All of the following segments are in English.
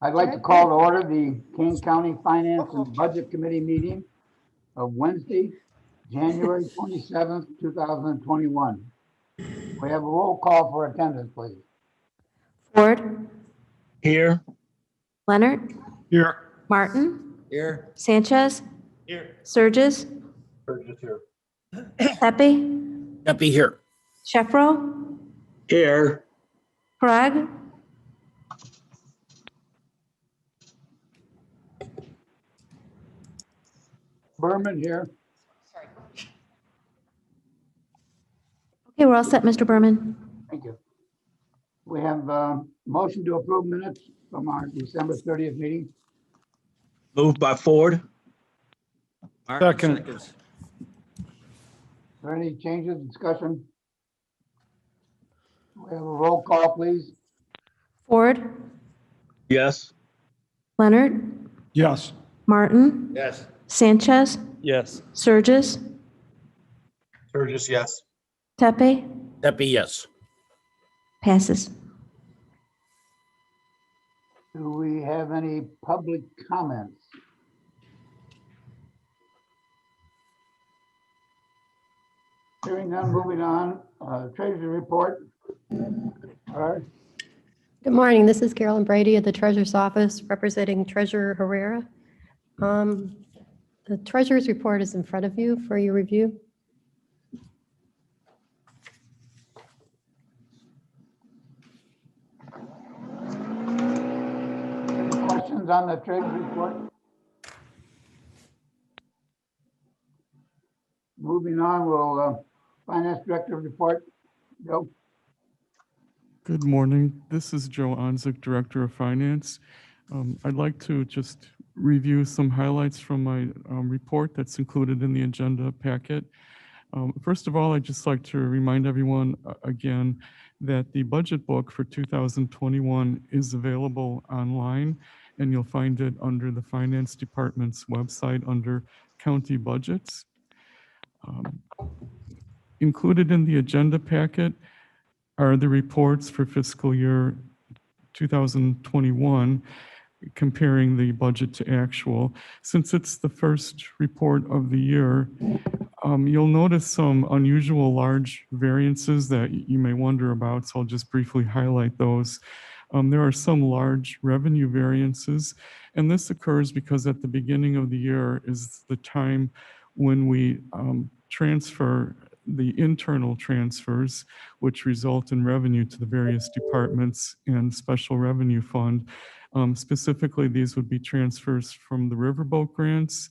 I'd like to call to order the Kane County Finance and Budget Committee meeting of Wednesday, January 27th, 2021. We have a roll call for attendance, please. Ford, Here. Leonard, Here. Martin, Here. Sanchez, Here. Surges, Burgess here. Pepe, Pepe here. Sheffro, Here. Craig, Berman here. Okay, we're all set, Mr. Berman. Thank you. We have a motion to approve minutes from our December 30th meeting. Moved by Ford. Second. Is there any changes, discussion? We have a roll call, please. Ford, Yes. Leonard, Yes. Martin, Yes. Sanchez, Yes. Surges, Burgess, yes. Pepe, Pepe, yes. passes. Do we have any public comments? Hearing none, moving on. Treasury report. All right. Good morning. This is Carolyn Brady at the Treasurer's Office representing Treasurer Herrera. The Treasurer's report is in front of you for your review. Any questions on the treasury report? Moving on, we'll finance director report. Joe. Good morning. This is Joe Onzik, Director of Finance. I'd like to just review some highlights from my report that's included in the agenda packet. First of all, I'd just like to remind everyone again that the budget book for 2021 is available online, and you'll find it under the Finance Department's website under County Budgets. Included in the agenda packet are the reports for fiscal year 2021, comparing the budget to actual. Since it's the first report of the year, you'll notice some unusual large variances that you may wonder about, so I'll just briefly highlight those. There are some large revenue variances, and this occurs because at the beginning of the year is the time when we transfer the internal transfers, which result in revenue to the various departments and special revenue fund. Specifically, these would be transfers from the riverboat grants.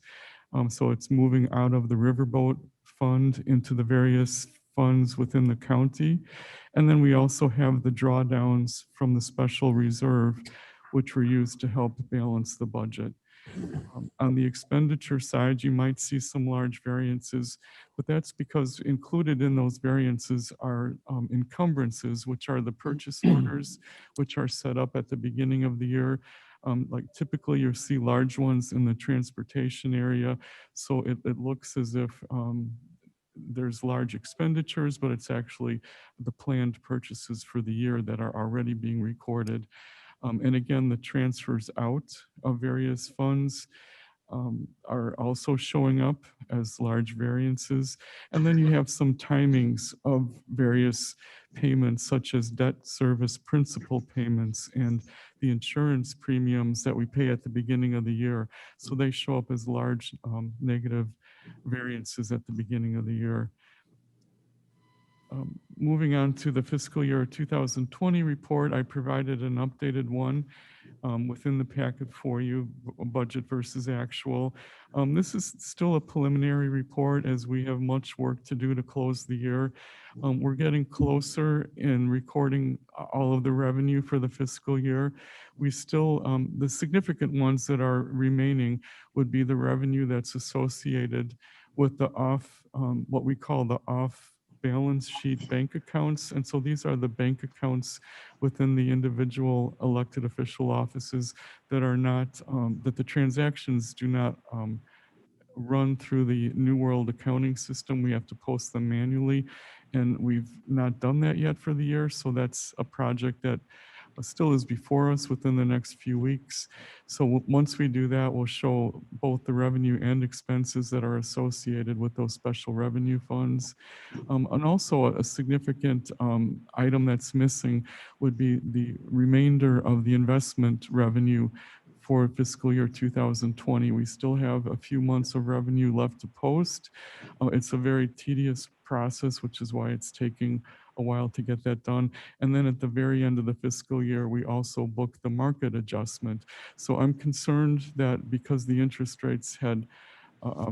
So it's moving out of the riverboat fund into the various funds within the county. And then we also have the drawdowns from the special reserve, which were used to help balance the budget. On the expenditure side, you might see some large variances, but that's because included in those variances are encumbrances, which are the purchase orders, which are set up at the beginning of the year. Like typically you see large ones in the transportation area, so it looks as if there's large expenditures, but it's actually the planned purchases for the year that are already being recorded. And again, the transfers out of various funds are also showing up as large variances. And then you have some timings of various payments, such as debt service principal payments and the insurance premiums that we pay at the beginning of the year. So they show up as large negative variances at the beginning of the year. Moving on to the fiscal year 2020 report, I provided an updated one within the packet for you, budget versus actual. This is still a preliminary report as we have much work to do to close the year. We're getting closer in recording all of the revenue for the fiscal year. We still, the significant ones that are remaining would be the revenue that's associated with the what we call the off balance sheet bank accounts. And so these are the bank accounts within the individual elected official offices that are not, that the transactions do not run through the New World accounting system. We have to post them manually, and we've not done that yet for the year. So that's a project that still is before us within the next few weeks. So once we do that, we'll show both the revenue and expenses that are associated with those special revenue funds. And also a significant item that's missing would be the remainder of the investment revenue for fiscal year 2020. We still have a few months of revenue left to post. It's a very tedious process, which is why it's taking a while to get that done. And then at the very end of the fiscal year, we also book the market adjustment. So I'm concerned that because the interest rates had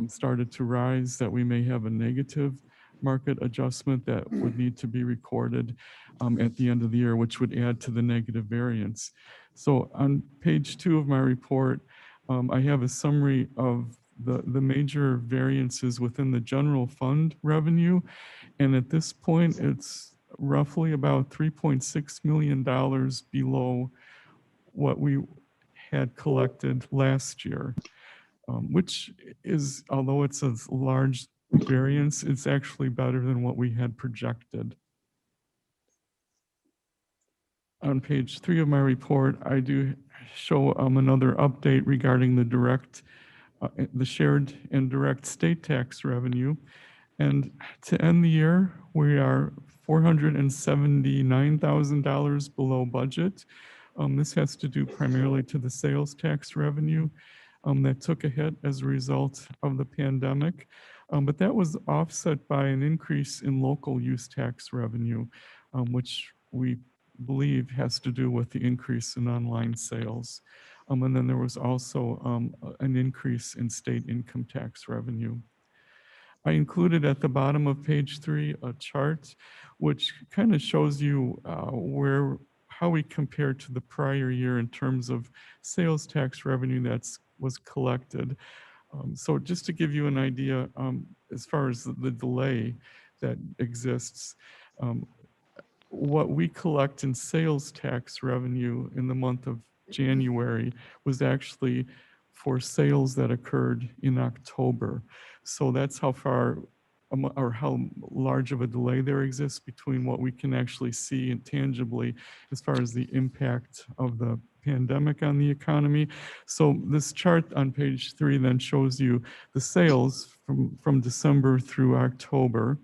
started to rise, that we may have a negative market adjustment that would need to be recorded at the end of the year, which would add to the negative variance. So on page 2 of my report, I have a summary of the major variances within the general fund revenue. And at this point, it's roughly about $3.6 million below what we had collected last year, which is, although it's a large variance, it's actually better than what we had projected. On page 3 of my report, I do show another update regarding the shared and direct state tax revenue. And to end the year, we are $479,000 below budget. This has to do primarily to the sales tax revenue that took a hit as a result of the pandemic. But that was offset by an increase in local use tax revenue, which we believe has to do with the increase in online sales. And then there was also an increase in state income tax revenue. I included at the bottom of page 3 a chart which kind of shows you how we compare to the prior year in terms of sales tax revenue that was collected. So just to give you an idea, as far as the delay that exists, what we collect in sales tax revenue in the month of January was actually for sales that occurred in October. So that's how far or how large of a delay there exists between what we can actually see intangibly as far as the impact of the pandemic on the economy. So this chart on page 3 then shows you the sales from December through October,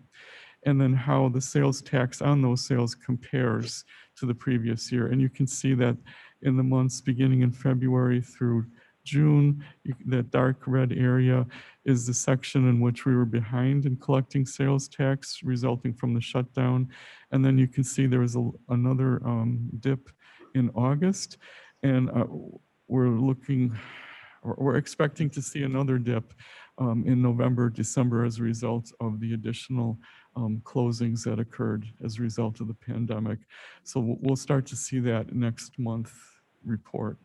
and then how the sales tax on those sales compares to the previous year. And you can see that in the months beginning in February through June, that dark red area is the section in which we were behind in collecting sales tax resulting from the shutdown. And then you can see there was another dip in August, and we're expecting to see another dip in November, December as a result of the additional closings that occurred as a result of the pandemic. So we'll start to see that next month report.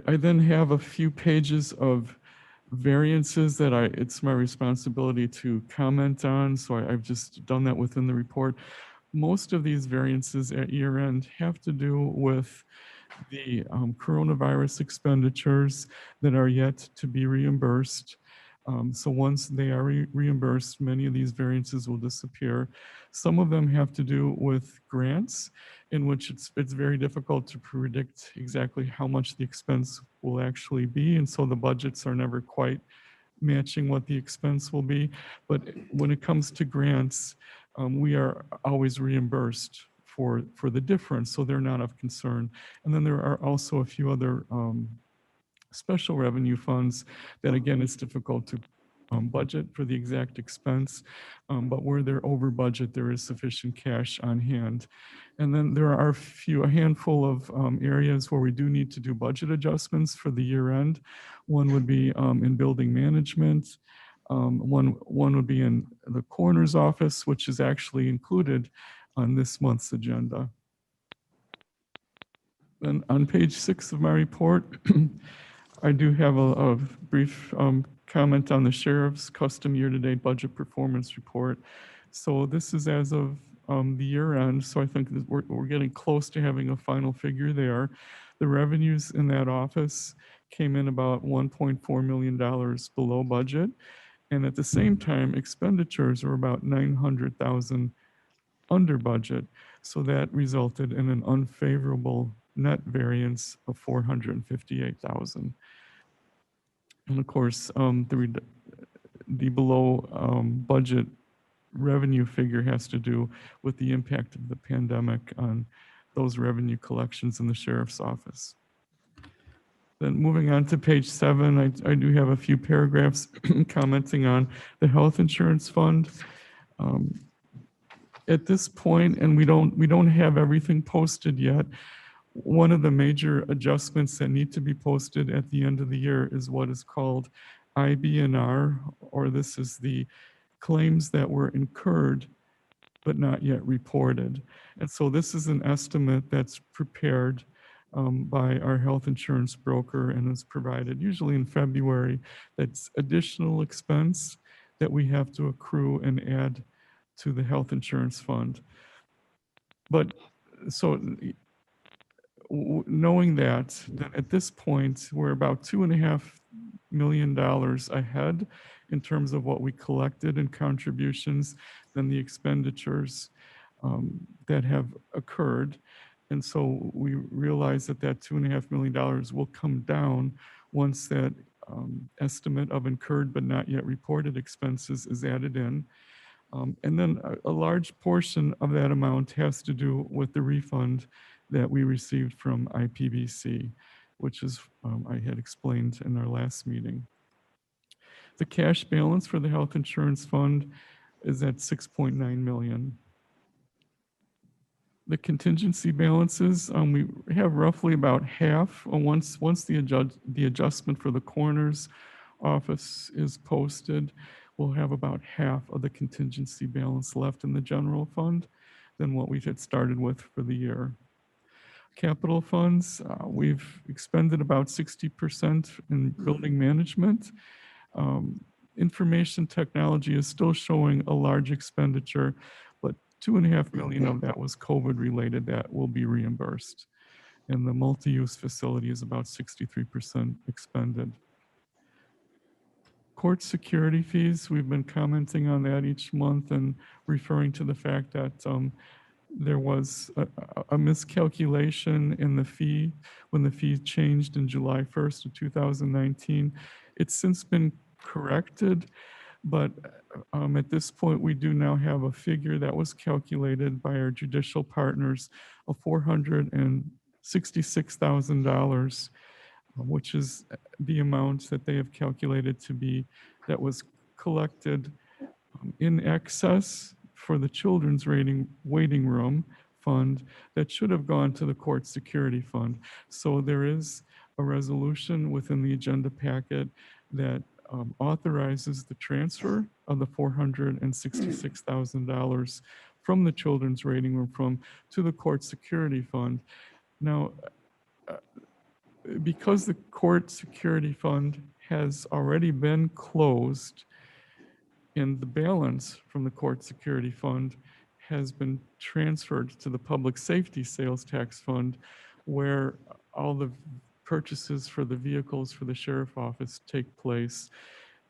I then have a few pages of variances that it's my responsibility to comment on, so I've just done that within the report. Most of these variances at year end have to do with the coronavirus expenditures that are yet to be reimbursed. So once they are reimbursed, many of these variances will disappear. Some of them have to do with grants, in which it's very difficult to predict exactly how much the expense will actually be, and so the budgets are never quite matching what the expense will be. But when it comes to grants, we are always reimbursed for the difference, so they're not of concern. And then there are also a few other special revenue funds that, again, it's difficult to budget for the exact expense, but where they're over budget, there is sufficient cash on hand. And then there are a handful of areas where we do need to do budget adjustments for the year end. One would be in building management. One would be in the coroner's office, which is actually included on this month's agenda. Then on page 6 of my report, I do have a brief comment on the sheriff's custom year-to-date budget performance report. So this is as of the year end, so I think that we're getting close to having a final figure there. The revenues in that office came in about $1.4 million below budget, and at the same time, expenditures are about $900,000 under budget. So that resulted in an unfavorable net variance of 458,000. And of course, the below budget revenue figure has to do with the impact of the pandemic on those revenue collections in the sheriff's office. Then moving on to page 7, I do have a few paragraphs commenting on the health insurance fund. At this point, and we don't have everything posted yet, one of the major adjustments that need to be posted at the end of the year is what is called Ibnr, or this is the claims that were incurred but not yet reported. And so this is an estimate that's prepared by our health insurance broker and is provided usually in February. That's additional expense that we have to accrue and add to the health insurance fund. But so knowing that at this point, we're about $2.5 million ahead in terms of what we collected in contributions than the expenditures that have occurred. And so we realize that $2.5 million will come down once that estimate of incurred but not yet reported expenses is added in. And then a large portion of that amount has to do with the refund that we received from IPBC, which is, I had explained in our last meeting. The cash balance for the health insurance fund is at 6.9 million. The contingency balances, we have roughly about half. Once the adjustment for the coroner's office is posted, we'll have about half of the contingency balance left in the general fund than what we had started with for the year. Capital funds, we've expended about 60% in building management. Information technology is still showing a large expenditure, but 2.5 million of that was COVID related that will be reimbursed. And the multi-use facility is about 63% expended. Court security fees, we've been commenting on that each month and referring to the fact that there was a miscalculation in the fee when the fee changed in July 1st of 2019. It's since been corrected, but at this point, we do now have a figure that was calculated by our judicial partners of $466,000, which is the amount that they have calculated to be that was collected in excess for the children's waiting room fund that should have gone to the court security fund. So there is a resolution within the agenda packet that authorizes the transfer of the $466,000 from the children's waiting room fund to the court security fund. Now, because the court security fund has already been closed and the balance from the court security fund has been transferred to the public safety sales tax fund, where all the purchases for the vehicles for the sheriff office take place.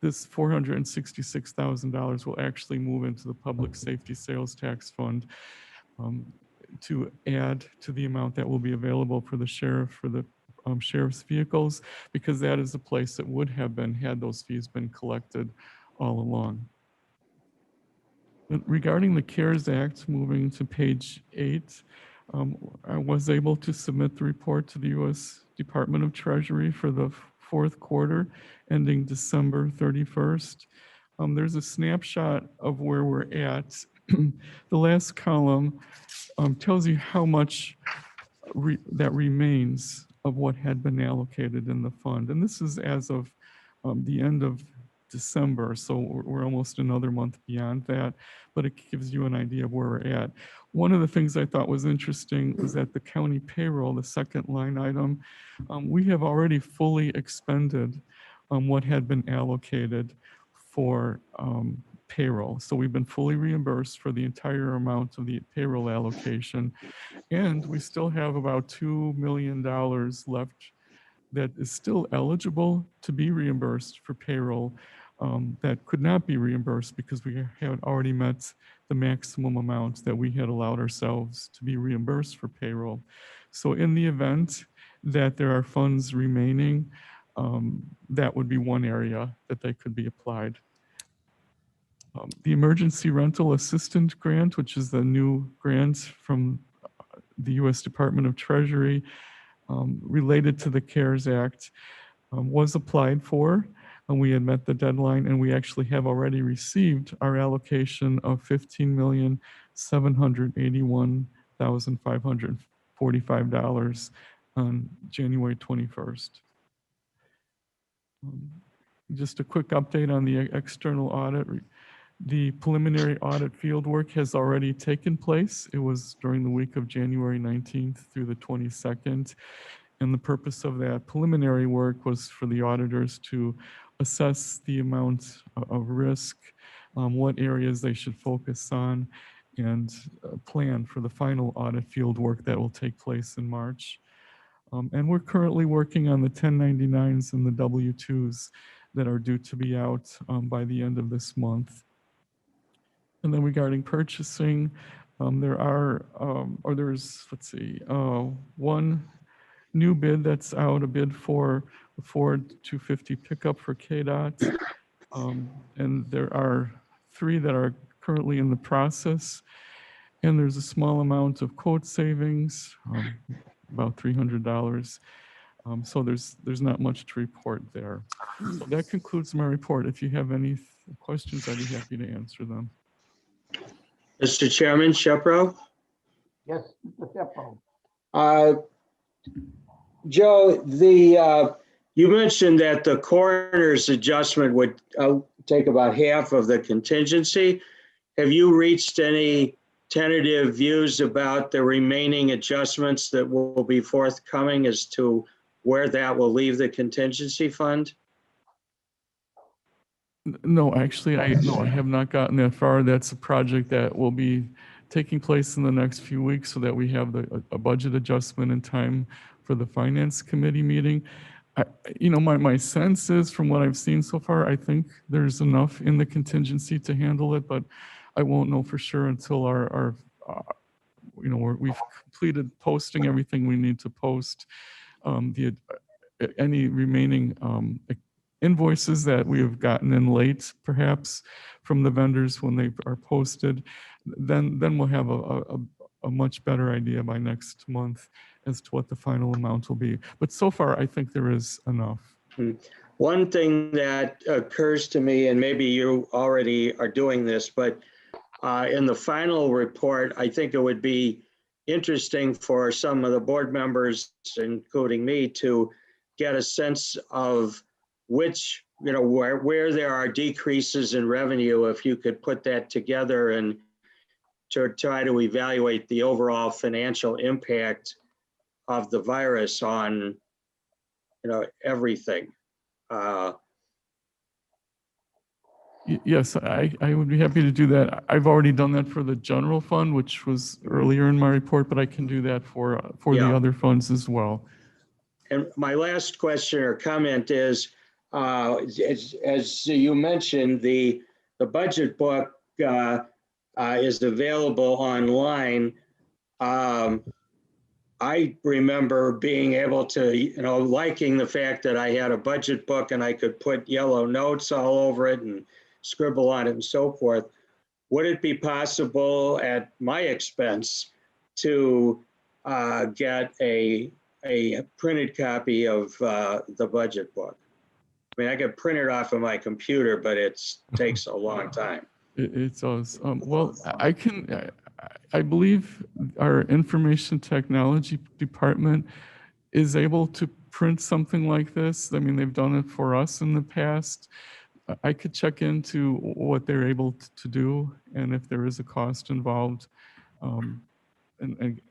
This $466,000 will actually move into the public safety sales tax fund to add to the amount that will be available for the sheriff for the sheriff's vehicles, because that is the place that would have been had those fees been collected all along. Regarding the CARES Act, moving to page 8, I was able to submit the report to the U.S. Department of Treasury for the fourth quarter ending December 31st. There's a snapshot of where we're at. The last column tells you how much that remains of what had been allocated in the fund. And this is as of the end of December, so we're almost another month beyond that, but it gives you an idea of where we're at. One of the things I thought was interesting was that the county payroll, the second line item, we have already fully expended what had been allocated for payroll. So we've been fully reimbursed for the entire amount of the payroll allocation, and we still have about $2 million left that is still eligible to be reimbursed for payroll that could not be reimbursed because we had already met the maximum amount that we had allowed ourselves to be reimbursed for payroll. So in the event that there are funds remaining, that would be one area that they could be applied. The Emergency Rental Assistant Grant, which is the new grant from the U.S. Department of Treasury related to the CARES Act, was applied for, and we had met the deadline, and we actually have already received our allocation of $15,781,545 on January 21st. Just a quick update on the external audit. The preliminary audit fieldwork has already taken place. It was during the week of January 19th through the 22nd. And the purpose of that preliminary work was for the auditors to assess the amount of risk, what areas they should focus on, and plan for the final audit fieldwork that will take place in March. And we're currently working on the 1099s and the W-2s that are due to be out by the end of this month. And then regarding purchasing, there's, let's see, one new bid that's out, a bid for the Ford 250 pickup for KDOT. And there are 3 that are currently in the process. And there's a small amount of quote savings, about $300. So there's not much to report there. So that concludes my report. If you have any questions, I'd be happy to answer them. Mr. Chairman, Shepro? Yes, Mr. Steppo. Joe, you mentioned that the coroner's adjustment would take about half of the contingency. Have you reached any tentative views about the remaining adjustments that will be forthcoming as to where that will leave the contingency fund? No, actually, I have not gotten that far. That's a project that will be taking place in the next few weeks so that we have a budget adjustment in time for the Finance Committee meeting. My sense is, from what I've seen so far, I think there's enough in the contingency to handle it, but I won't know for sure until we've completed posting everything we need to post. Any remaining invoices that we have gotten in late, perhaps from the vendors when they are posted, then we'll have a much better idea by next month as to what the final amount will be. But so far, I think there is enough. One thing that occurs to me, and maybe you already are doing this, but in the final report, I think it would be interesting for some of the board members, including me, to get a sense of which, where there are decreases in revenue, if you could put that together and to try to evaluate the overall financial impact of the virus on, everything. Yes, I would be happy to do that. I've already done that for the general fund, which was earlier in my report, but I can do that for the other funds as well. And my last question or comment is, as you mentioned, the budget book is available online. I remember being able to, liking the fact that I had a budget book and I could put yellow notes all over it and scribble on it and so forth. Would it be possible at my expense to get a printed copy of the budget book? I mean, I could print it off of my computer, but it takes a long time. It does. Well, I believe our information technology department is able to print something like this. I mean, they've done it for us in the past. I could check into what they're able to do and if there is a cost involved, and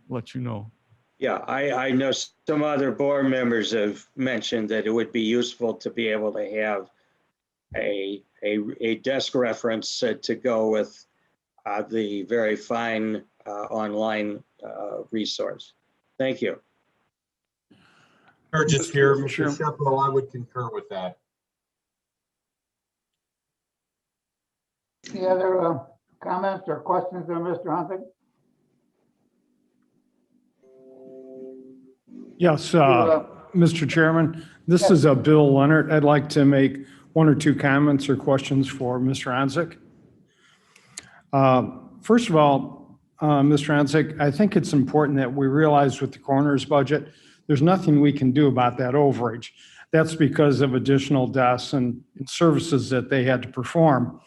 let you know. Yeah, I know some other board members have mentioned that it would be useful to be able to have a desk reference to go with the very fine online resource. Thank you. Just here, Mr. Shepro, I would concur with that. Any other Comments or questions of Mr. Hunting? Yes, Mr. Chairman, this is Bill Leonard. I'd like to make one or two comments or questions for Mr. Anzick. First of all, Mr. Anzick, I think it's important that we realize with the coroner's budget, there's nothing we can do about that overage. That's because of additional deaths and services that they had to perform.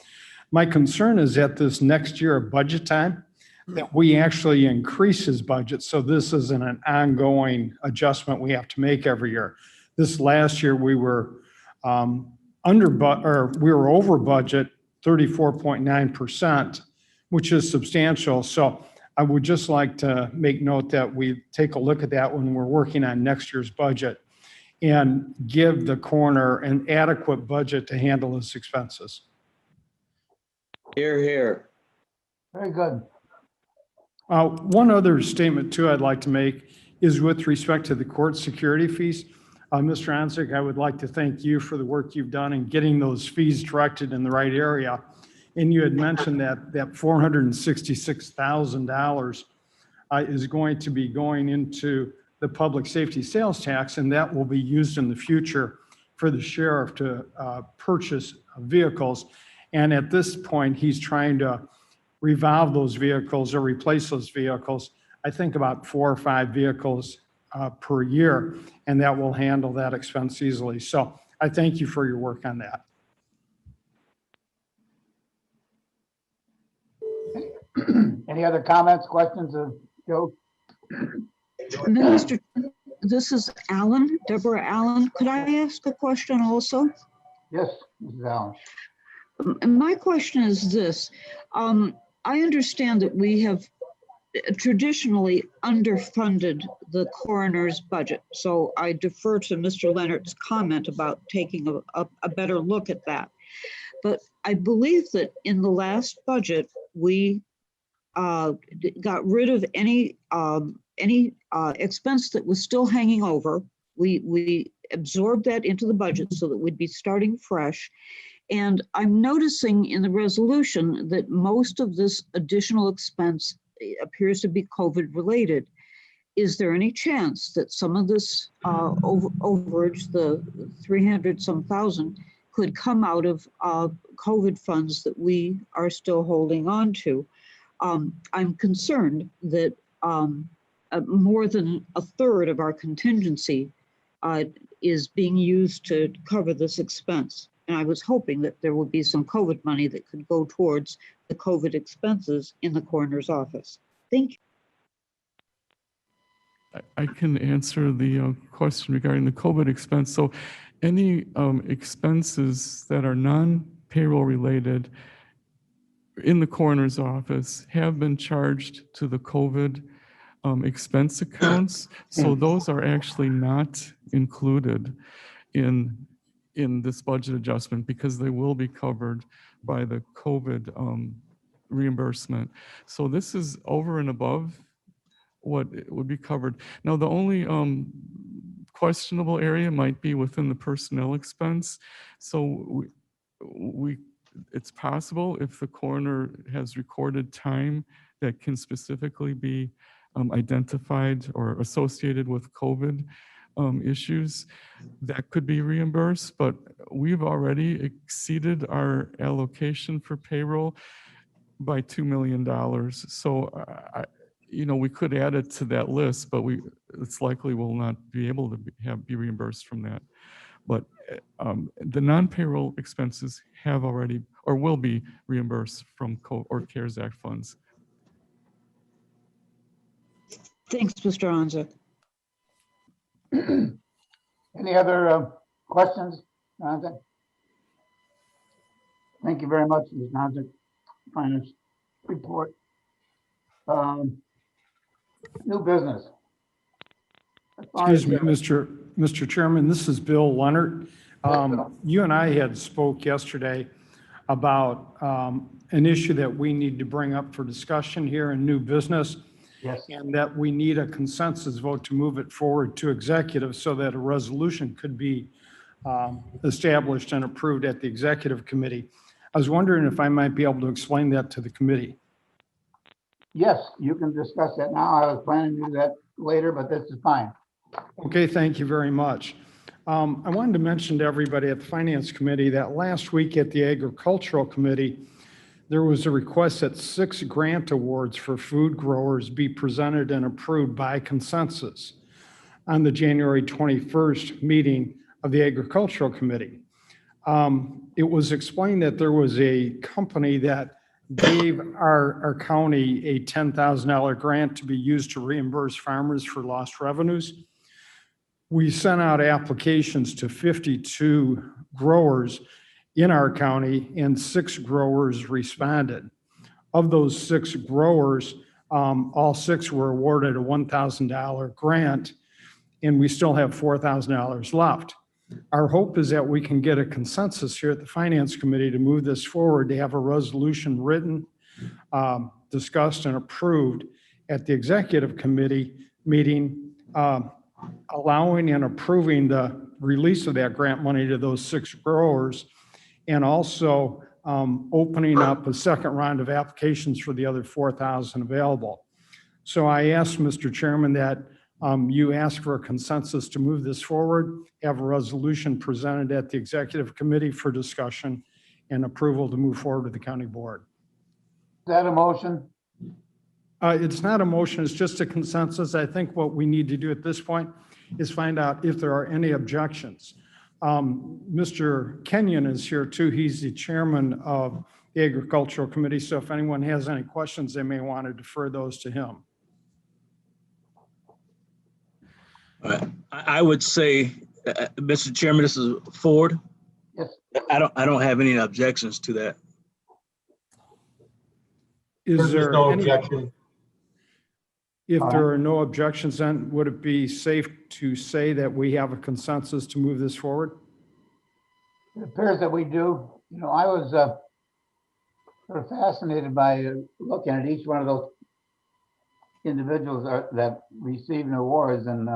My concern is that this next year of budget time, that we actually increase his budget. So this isn't an ongoing adjustment we have to make every year. This last year, we were over budget 34.9%, which is substantial. So I would just like to make note that we take a look at that when we're working on next year's budget and give the coroner an adequate budget to handle his expenses. Here, here. Very good. One other statement too I'd like to make is with respect to the court security fees. Mr. Anzick, I would like to thank you for the work you've done in getting those fees directed in the right area. And you had mentioned that $466,000 is going to be going into the public safety sales tax, and that will be used in the future for the sheriff to purchase vehicles. And at this point, he's trying to revolve those vehicles or replace those vehicles. I think about 4 or 5 vehicles per year, and that will handle that expense easily. So I thank you for your work on that. Any other comments, questions of Joe? Minister, this is Allen, Deborah Allen. Could I ask a question also? Yes, Mrs. Allen. My question is this. I understand that we have traditionally underfunded the coroner's budget. So I defer to Mr. Leonard's comment about taking a better look at that. But I believe that in the last budget, we got rid of any expense that was still hanging over. We absorbed that into the budget so that we'd be starting fresh. And I'm noticing in the resolution that most of this additional expense appears to be COVID related. Is there any chance that some of this overage, the 300 some thousand, could come out of COVID funds that we are still holding on to? I'm concerned that more than a third of our contingency is being used to cover this expense. And I was hoping that there would be some COVID money that could go towards the COVID expenses in the coroner's office. Thank you. I can answer the question regarding the COVID expense. So any expenses that are non-payroll related in the coroner's office have been charged to the COVID expense accounts. So those are actually not included in this budget adjustment because they will be covered by the COVID reimbursement. So this is over and above what it would be covered. Now, the only questionable area might be within the personnel expense. So it's possible if the coroner has recorded time that can specifically be identified or associated with COVID issues, that could be reimbursed, but we've already exceeded our allocation for payroll by $2 million. So, we could add it to that list, but it's likely we'll not be able to be reimbursed from that. But the non-payroll expenses have already or will be reimbursed from CARES Act funds. Thanks, Mr. Anza. Any other questions, Jonathan? Thank you very much, Ms. Nazik. Finance report. New business. Excuse me, Mr. Chairman, this is Bill Leonard. You and I had spoke yesterday about an issue that we need to bring up for discussion here in new business. Yes. And that we need a consensus vote to move it forward to executive so that a resolution could be established and approved at the executive committee. I was wondering if I might be able to explain that to the committee. Yes, you can discuss that now. I was planning to do that later, but this is fine. Okay, thank you very much. I wanted to mention to everybody at the Finance Committee that last week at the Agricultural Committee, there was a request that 6 grant awards for food growers be presented and approved by consensus on the January 21st meeting of the Agricultural Committee. It was explained that there was a company that gave our county a $10,000 grant to be used to reimburse farmers for lost revenues. We sent out applications to 52 growers in our county, and 6 growers responded. Of those 6 growers, all 6 were awarded a $1,000 grant, and we still have $4,000 left. Our hope is that we can get a consensus here at the Finance Committee to move this forward, to have a resolution written, discussed, and approved at the Executive Committee meeting, allowing and approving the release of that grant money to those 6 growers, and also opening up a second round of applications for the other 4,000 available. So I asked, Mr. Chairman, that you ask for a consensus to move this forward, have a resolution presented at the Executive Committee for discussion and approval to move forward with the county board. Is that a motion? It's not a motion, it's just a consensus. I think what we need to do at this point is find out if there are any objections. Mr. Kenyon is here too. He's the chairman of the Agricultural Committee. So if anyone has any questions, they may want to defer those to him. I would say, Mr. Chairman, this is Ford. Yes. I don't have any objections to that. Is There's there no any, objection. if there are no objections, then would it be safe to say that we have a consensus to move this forward? It appears that we do. You know, I was sort of fascinated by looking at each one of those individuals that received awards and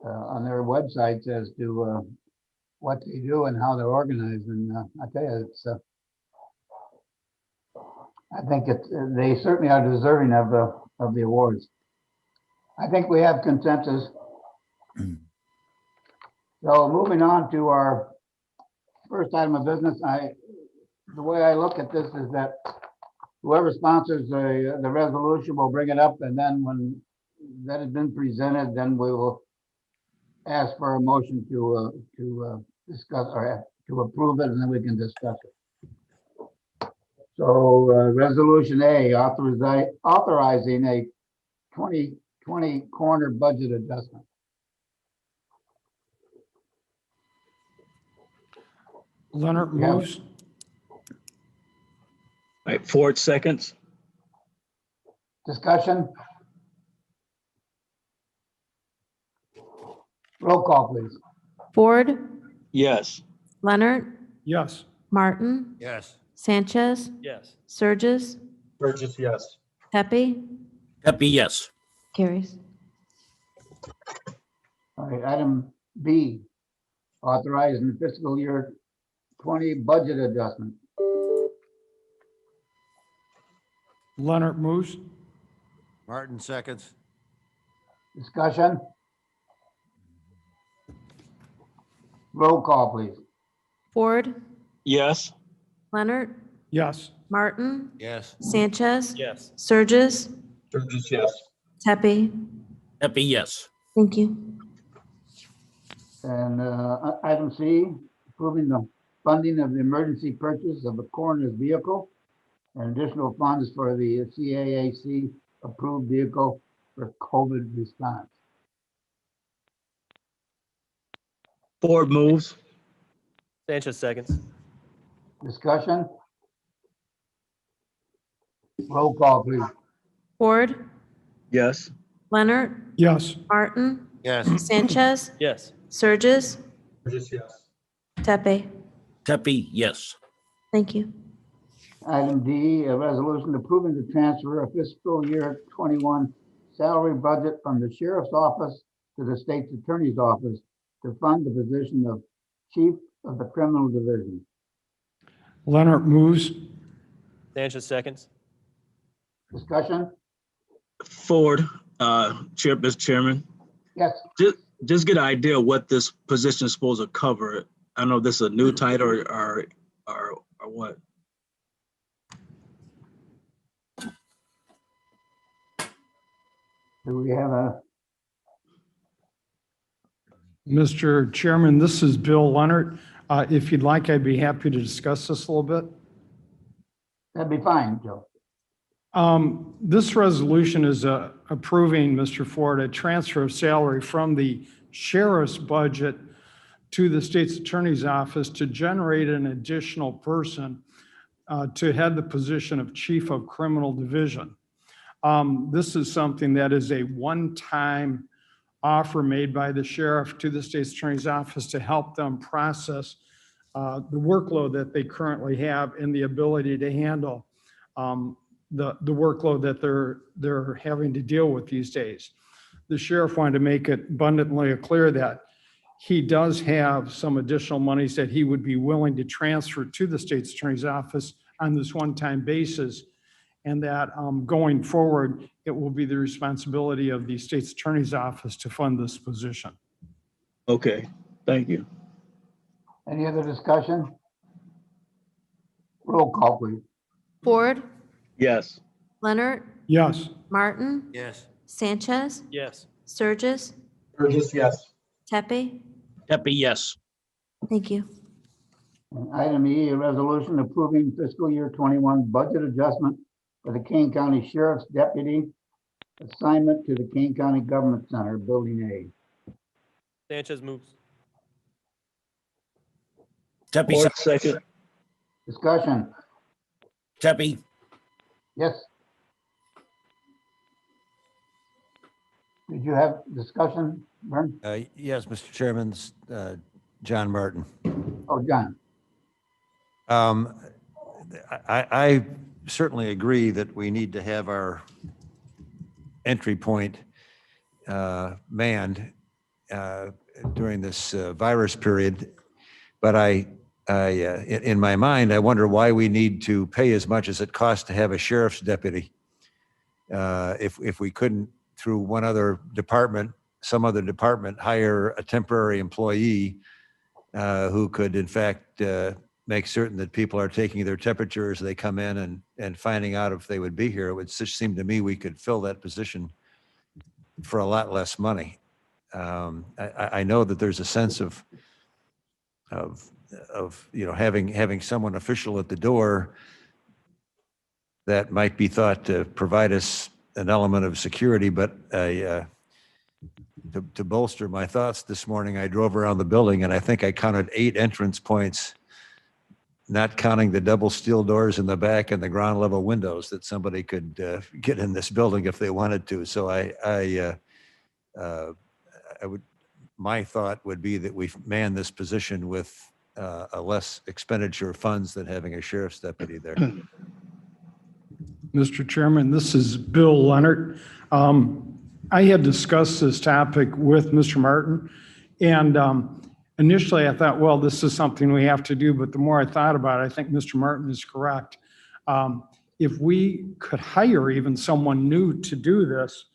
on their websites as to what they do and how they're organized. And I tell you, it's I think they certainly are deserving of the awards. I think we have consensus. So moving on to our first item of business, the way I look at this is that whoever sponsors the resolution will bring it up, and then when that has been presented, then we will ask for a motion to discuss or to approve it, and then we can discuss it. So resolution A, authorizing a 2020 corner budget adjustment. Leonard Yeah. moves. All right, Ford seconds. Discussion? Roll call, please. Ford, Yes. Leonard, Yes. Martin, Yes. Sanchez, Yes. Surges, Burgess, yes. Pepe, Pepe, yes. carries. All right, item B, authorizing the fiscal year 20 budget adjustment. Leonard moves. Martin seconds. Discussion? Roll call, please. Ford, Yes. Leonard, Yes. Martin, Yes. Sanchez, Yes. Surges, Burgess, yes. Pepe. Pepe, yes. Thank you. And item C, approving the funding of the emergency purchase of a coroner's vehicle and additional funds for the CAAC approved vehicle for COVID response. Ford moves. Sanchez seconds. Discussion? Roll call, please. Ford, Yes. Leonard, Yes. Martin, Yes. Sanchez, Yes. Surges, Burgess, yes. Pepe. Pepe, yes. Thank you. Item D, a resolution approving the transfer of fiscal year 21 salary budget from the sheriff's office to the state's attorney's office to fund the position of chief of the criminal division. Leonard moves. Sanchez seconds. Discussion? Ford, Mr. Chairman, Yes, just get an idea of what this position is supposed to cover. I know this is a new title or what. do we have a, Mr. Chairman, this is Bill Leonard. If you'd like, I'd be happy to discuss this a little bit. that'd be fine, Joe. This resolution is approving, Mr. Ford, a transfer of salary from the sheriff's budget to the state's attorney's office to generate an additional person to head the position of chief of criminal division. This is something that is a one-time offer made by the sheriff to the state's attorney's office to help them process the workload that they currently have and the ability to handle the workload that they're having to deal with these days. The sheriff wanted to make it abundantly clear that he does have some additional monies that he would be willing to transfer to the state's attorney's office on this one-time basis, and that going forward, it will be the responsibility of the state's attorney's office to fund this position. Okay, thank you. Any other discussion? Roll call, please. Ford, Yes. Leonard, Yes. Martin, Yes. Sanchez, Yes. Sturgis, Burgess, yes. Tepe. Pepe, yes. Thank you. And item E, a resolution approving fiscal year 21 budget adjustment for the Kane County Sheriff's Deputy assignment to the Kane County Government Center, Building A. Sanchez moves. Pepe, Ford, second. Discussion? Pepe, Yes. Did you have discussion, Vern? Yes, Mr. Chairman, John Martin. Oh, John. I certainly agree that we need to have our entry point manned during this virus period. But in my mind, I wonder why we need to pay as much as it costs to have a sheriff's deputy. If we couldn't, through some other department, hire a temporary employee who could in fact make certain that people are taking their temperature as they come in and finding out if they would be here. It would just seem to me we could fill that position for a lot less money. I know that there's a sense of having someone official at the door that might be thought to provide us an element of security, but to bolster my thoughts this morning, I drove around the building and I think I counted 8 entrance points, not counting the double steel doors in the back and the ground level windows that somebody could get in this building if they wanted to. So my thought would be that we man this position with a less expenditure of funds than having a sheriff's deputy there. Mr. Chairman, this is Bill Leonard. I had discussed this topic with Mr. Martin, and initially I thought, well, this is something we have to do, but the more I thought about it, I think Mr. Martin is correct. If we could hire even someone new to do this,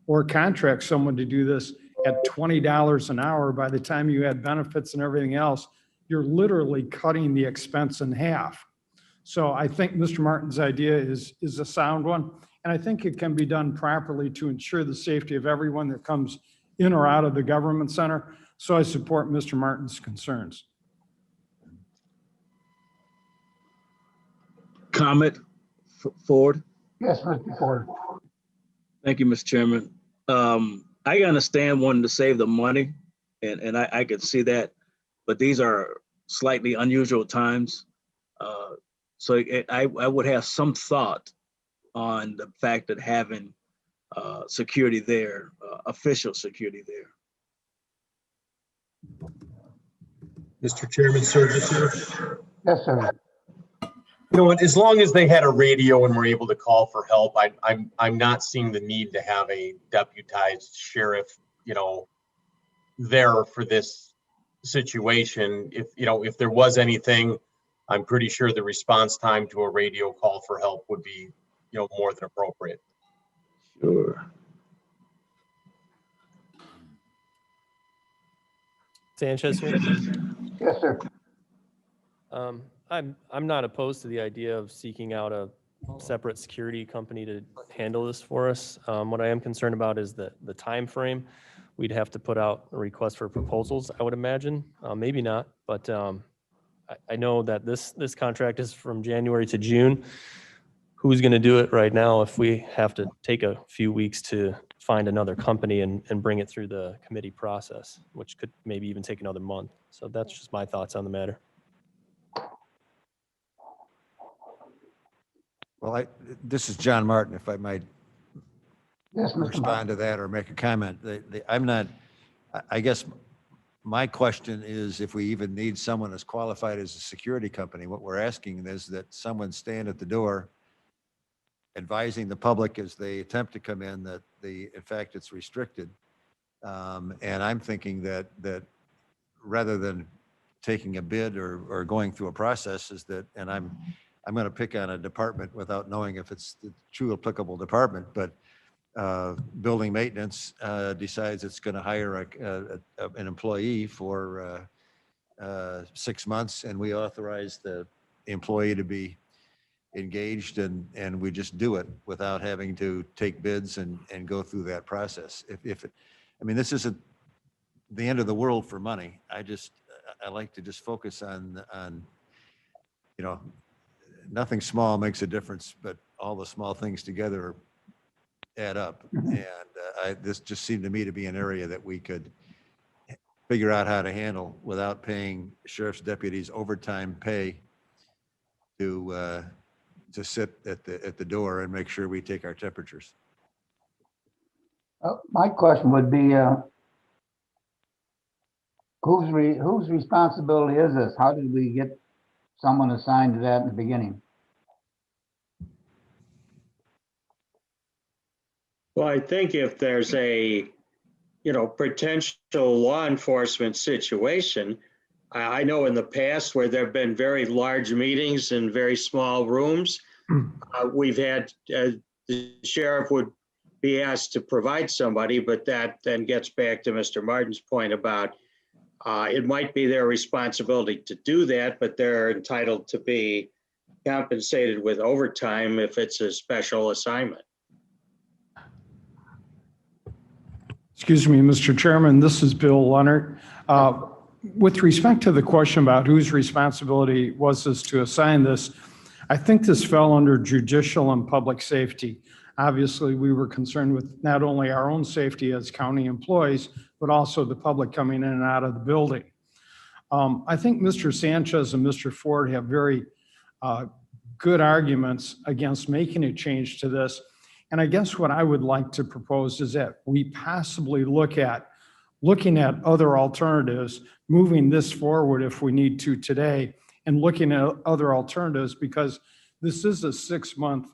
or contract someone to do this at $20 an hour, by the time you add benefits and everything else, you're literally cutting the expense in half. So I think Mr. Martin's idea is a sound one, and I think it can be done properly to ensure the safety of everyone that comes in or out of the government center. So I support Mr. Martin's concerns. Comment, Ford? Yes, Mr. Ford. Thank you, Mr. Chairman. I understand wanting to save the money, and I could see that, but these are slightly unusual times. So I would have some thought on the fact that having security there, official security there. Mr. Chairman, Sturgis here. Yes, sir. You know, as long as they had a radio and were able to call for help, I'm not seeing the need to have a deputized sheriff, there for this situation. If there was anything, I'm pretty sure the response time to a radio call for help would be, more than appropriate. Sure. Sanchez here. Yes, sir. I'm not opposed to the idea of seeking out a separate security company to handle this for us. What I am concerned about is the time frame. We'd have to put out a request for proposals, I would imagine. Maybe not, but I know that this contract is from January to June. Who's going to do it right now if we have to take a few weeks to find another company and bring it through the committee process, which could maybe even take another month. So that's just my thoughts on the matter. Well, this is John Martin, if I might Yes, Mr. respond to that or make a comment. I'm not, I guess my question is if we even need someone as qualified as a security company. What we're asking is that someone stand at the door advising the public as they attempt to come in that in fact, it's restricted. And I'm thinking that rather than taking a bid or going through a process is that, and I'm going to pick on a department without knowing if it's the true applicable department, but building maintenance decides it's going to hire an employee for 6 months, and we authorize the employee to be engaged, and we just do it without having to take bids and go through that process. I mean, this isn't the end of the world for money. I like to just focus on nothing small makes a difference, but all the small things together add up. And this just seemed to me to be an area that we could figure out how to handle without paying sheriff's deputies overtime pay to sit at the door and make sure we take our temperatures. My question would be, whose responsibility is this? How did we get someone assigned to that in the beginning? Well, I think if there's a, potential law enforcement situation, I know in the past where there have been very large meetings in very small rooms, we've had the sheriff would be asked to provide somebody, but that then gets back to Mr. Martin's point about it might be their responsibility to do that, but they're entitled to be compensated with overtime if it's a special assignment. Excuse me, Mr. Chairman, this is Bill Leonard. With respect to the question about whose responsibility was this to assign this, I think this fell under judicial and public safety. Obviously, we were concerned with not only our own safety as county employees, but also the public coming in and out of the building. I think Mr. Sanchez and Mr. Ford have very good arguments against making a change to this. And I guess what I would like to propose is that we possibly looking at other alternatives, moving this forward if we need to today, and looking at other alternatives, because this is a 6-month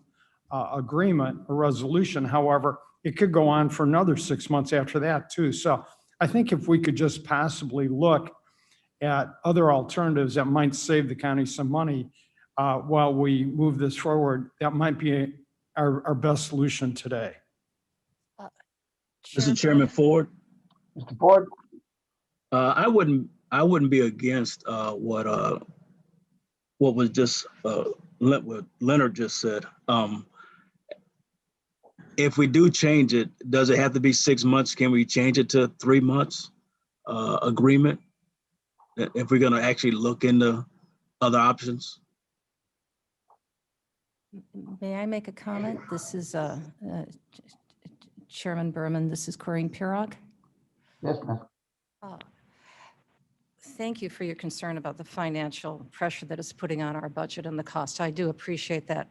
agreement, a resolution. However, it could go on for another 6 months after that too. So I think if we could just possibly look at other alternatives that might save the county some money while we move this forward, that might be our best solution today. Mr. Chairman Ford, Mr. Ford? I wouldn't be against what was just what Leonard just said. If we do change it, does it have to be 6 months? Can we change it to 3 months agreement? If we're going to actually look into other options? May I make a comment? This is Chairman Berman. This is Corinne Pirog. Yes, ma'am. Thank you for your concern about the financial pressure that is putting on our budget and the cost. I do appreciate that.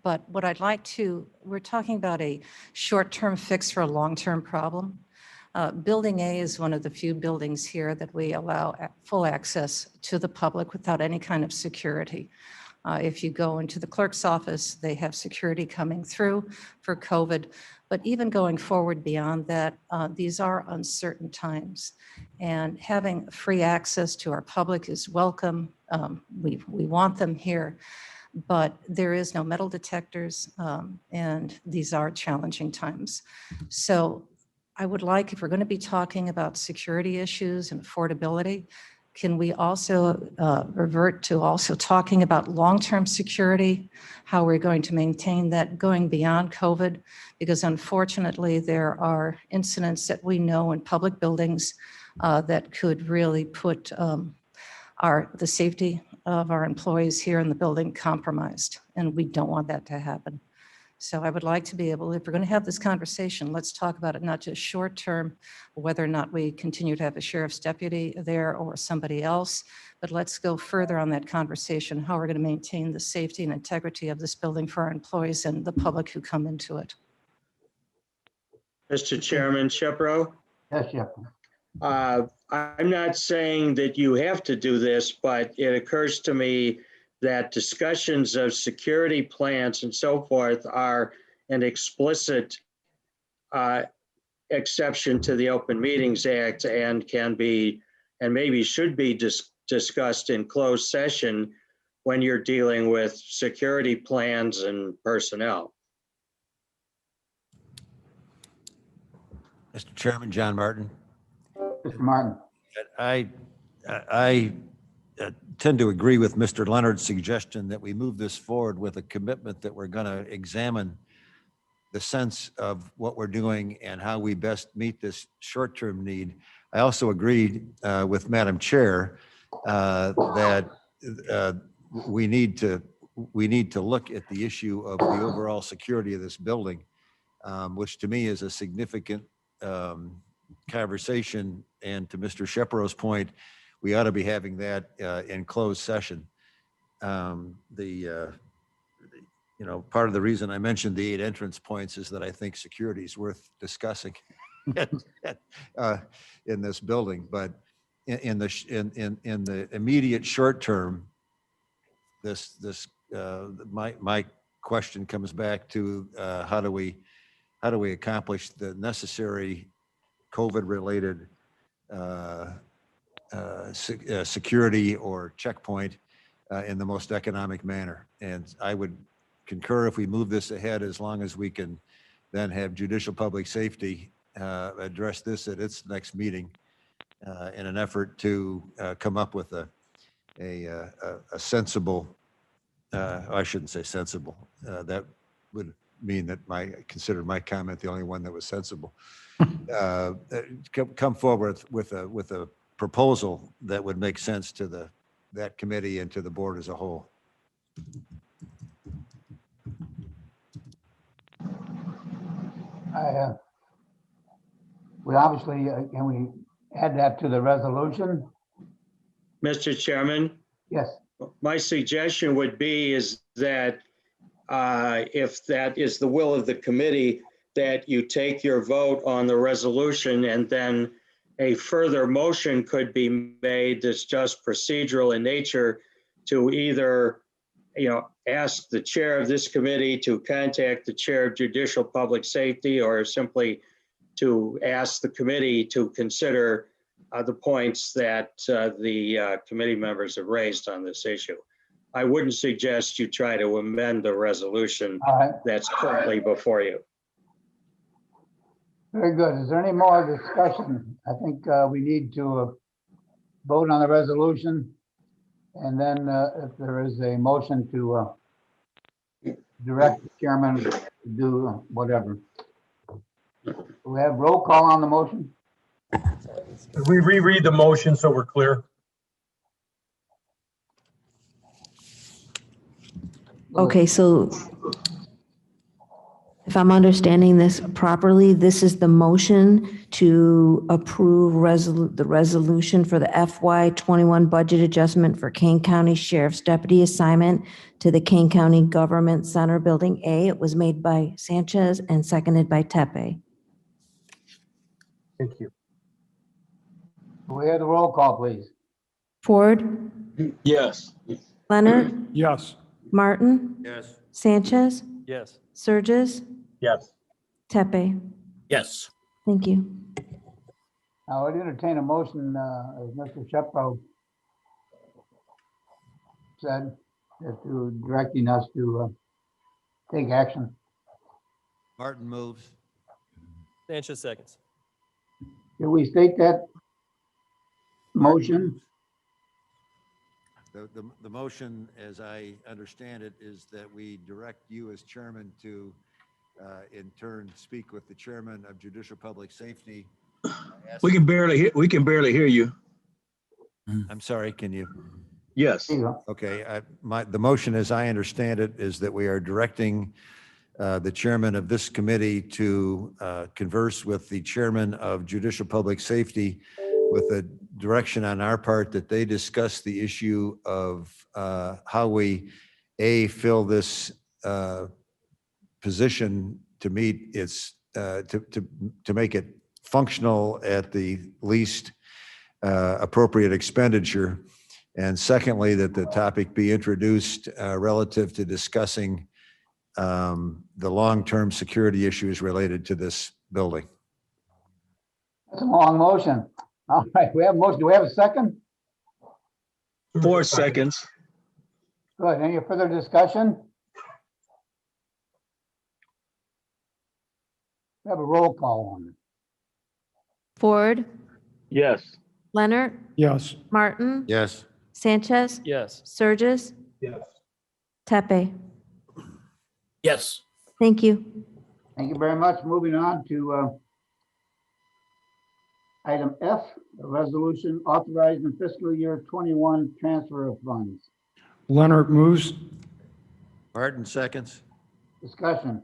But what I'd like to, we're talking about a short-term fix for a long-term problem. Building A is one of the few buildings here that we allow full access to the public without any kind of security. If you go into the clerk's office, they have security coming through for COVID. But even going forward beyond that, these are uncertain times. And having free access to our public is welcome. We want them here. But there is no metal detectors, and these are challenging times. So I would like, if we're going to be talking about security issues and affordability, can we also revert to also talking about long-term security, how we're going to maintain that going beyond COVID? Because unfortunately, there are incidents that we know in public buildings that could really put the safety of our employees here in the building compromised, and we don't want that to happen. So I would like to be able, if we're going to have this conversation, let's talk about it not just short term, whether or not we continue to have a sheriff's deputy there or somebody else, but let's go further on that conversation, how we're going to maintain the safety and integrity of this building for our employees and the public who come into it. Mr. Chairman, Shepro? Yes, Jeff. I'm not saying that you have to do this, but it occurs to me that discussions of security plans and so forth are an explicit exception to the Open Meetings Act and can be, and maybe should be discussed in closed session when you're dealing with security plans and personnel. Mr. Chairman, John Martin. Mr. Martin. I tend to agree with Mr. Leonard's suggestion that we move this forward with a commitment that we're going to examine the sense of what we're doing and how we best meet this short-term need. I also agreed with Madam Chair that we need to look at the issue of the overall security of this building, which to me is a significant conversation. And to Mr. Shepro's point, we ought to be having that in closed session. Part of the reason I mentioned the 8 entrance points is that I think security is worth discussing in this building. But in the immediate short term, my question comes back to how do we accomplish the necessary COVID-related security or checkpoint in the most economic manner. And I would concur if we move this ahead, as long as we can then have judicial public safety address this at its next meeting in an effort to come up with a sensible, I shouldn't say sensible, that would mean that consider my comment the only one that was sensible. Come forward with a proposal that would make sense to that committee and to the board as a whole. We obviously, can we add that to the resolution? Mr. Chairman? Yes. My suggestion would be is that if that is the will of the committee, that you take your vote on the resolution, and then a further motion could be made that's just procedural in nature to either, ask the chair of this committee to contact the chair of Judicial Public Safety, or simply to ask the committee to consider the points that the committee members have raised on this issue. I wouldn't suggest you try to amend the resolution that's currently before you. Very good. Is there any more discussion? I think we need to vote on the resolution. And then if there is a motion to direct the chairman to do whatever. We have roll call on the motion. Could we reread the motion so we're clear? Okay, so if I'm understanding this properly, this is the motion to approve the resolution for the FY21 budget adjustment for Kane County Sheriff's Deputy assignment to the Kane County Government Center Building A. It was made by Sanchez and seconded by Tepe. Thank you. We have the roll call, please. Ford, Yes. Leonard, Yes. Martin, Yes. Sanchez, Yes. Surges, Yes. Tepe. Yes. Thank you. I would entertain a motion, as Mr. Shepro said, as to directing us to take action. Martin moves. Sanchez seconds. Can we state that motion? The motion, as I understand it, is that we direct you as chairman to, in turn, speak with the chairman of Judicial Public Safety. We can barely hear you. I'm sorry, can you? Yes. There you go. Okay, the motion, as I understand it, is that we are directing the chairman of this committee to converse with the chairman of Judicial Public Safety with a direction on our part that they discuss the issue of how we, fill this position to meet its, to make it functional at the least appropriate expenditure. And secondly, that the topic be introduced relative to discussing the long-term security issues related to this building. That's a long motion. All right, we have a motion. Do we have a second? 4 seconds. Good. Any further discussion? We have a roll call on it. Ford, Yes. Leonard, Yes. Martin, Yes. Sanchez, Yes. Surges, Yes. Tepe. Yes. Thank you. Thank you very much. Moving on to item F, a resolution authorizing fiscal year 21 transfer of funds. Leonard moves. Martin seconds. Discussion.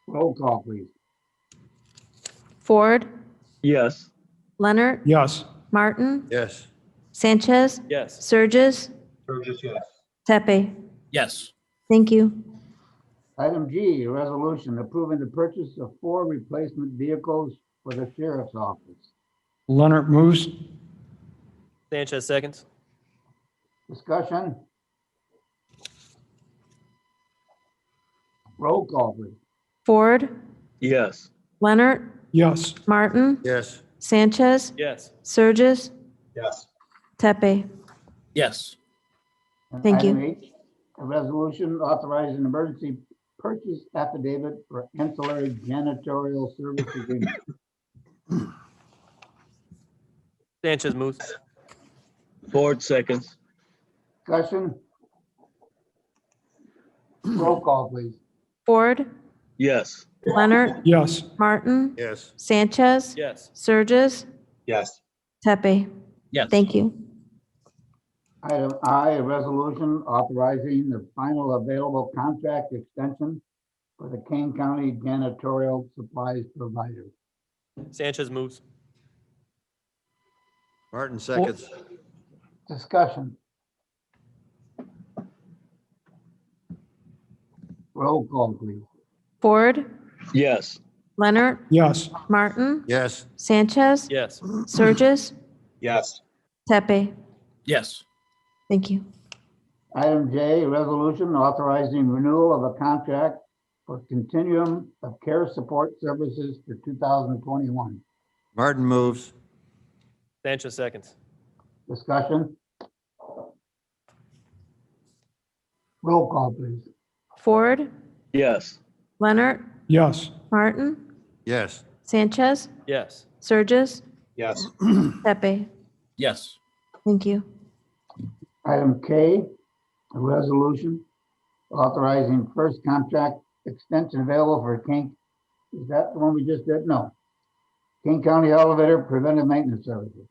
Roll call, please. Ford, Yes. Leonard, Yes. Martin, Yes. Sanchez, Yes. Surges, Burgess, yes. Tepe. Yes. Thank you. Item G, a resolution approving the purchase of 4 replacement vehicles for the sheriff's office. Leonard moves. Sanchez seconds. Discussion. Roll call, please. Ford, Yes. Leonard, Yes. Martin, Yes. Sanchez, Yes. Surges, Yes. Tepe. Yes. And Thank you. item H, a resolution authorizing emergency purchase affidavit for ancillary janitorial service agreement. Sanchez moves. 4 seconds. Discussion. Roll call, please. Ford, Yes. Leonard, Yes. Martin, Yes. Sanchez, Yes. Surges, Yes. Tepe. Yes. Thank you. Item I, a resolution authorizing the final available contract extension for the Kane County janitorial supplies provider. Sanchez moves. Martin seconds. Discussion. Roll call, please. Ford, Yes. Leonard, Yes. Martin, Yes. Sanchez, Yes. Surges, Yes. Tepe. Yes. Thank you. Item J, a resolution authorizing renewal of a contract for continuum of care support services for 2021. Martin moves. Sanchez seconds. Discussion. Roll call, please. Ford, Yes. Leonard, Yes. Martin, Yes. Sanchez, Yes. Surges, Yes. Tepe. Yes. Thank you. Item K, a resolution authorizing first contract extension available for Kane. Is that the one we just did? No. Kane County Elevator Preventive Maintenance Services.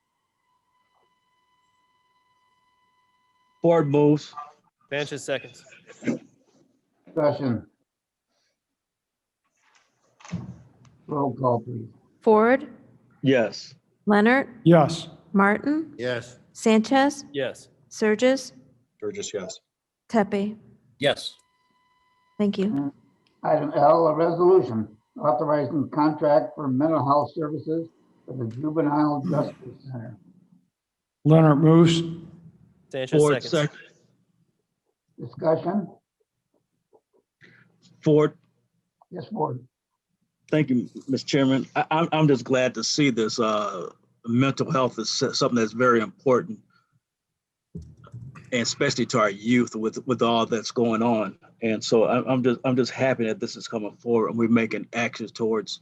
Ford moves. Sanchez seconds. Discussion. Roll call, please. Ford, Yes. Leonard, Yes. Martin, Yes. Sanchez, Yes. Surges, Burgess, yes. Tepe. Yes. Thank you. Item L, a resolution authorizing contract for mental health services for the Juvenile Justice Center. Leonard moves. Sanchez Ford, seconds. second. Discussion? Ford, Yes, Ford. thank you, Mr. Chairman. I'm just glad to see this. Mental health is something that's very important, and especially to our youth with all that's going on. And so I'm just happy that this is coming forward and we're making actions towards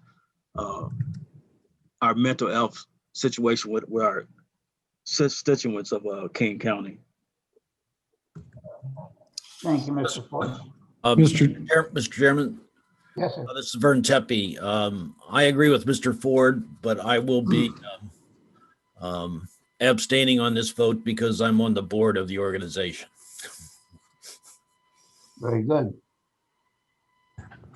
our mental health situation with our constituents of King County. Thank you, Mr. Ford. Mr. Chairman, Yes, sir. this is Vern Tepe. I agree with Mr. Ford, but I will be abstaining on this vote because I'm on the board of the organization. Very good.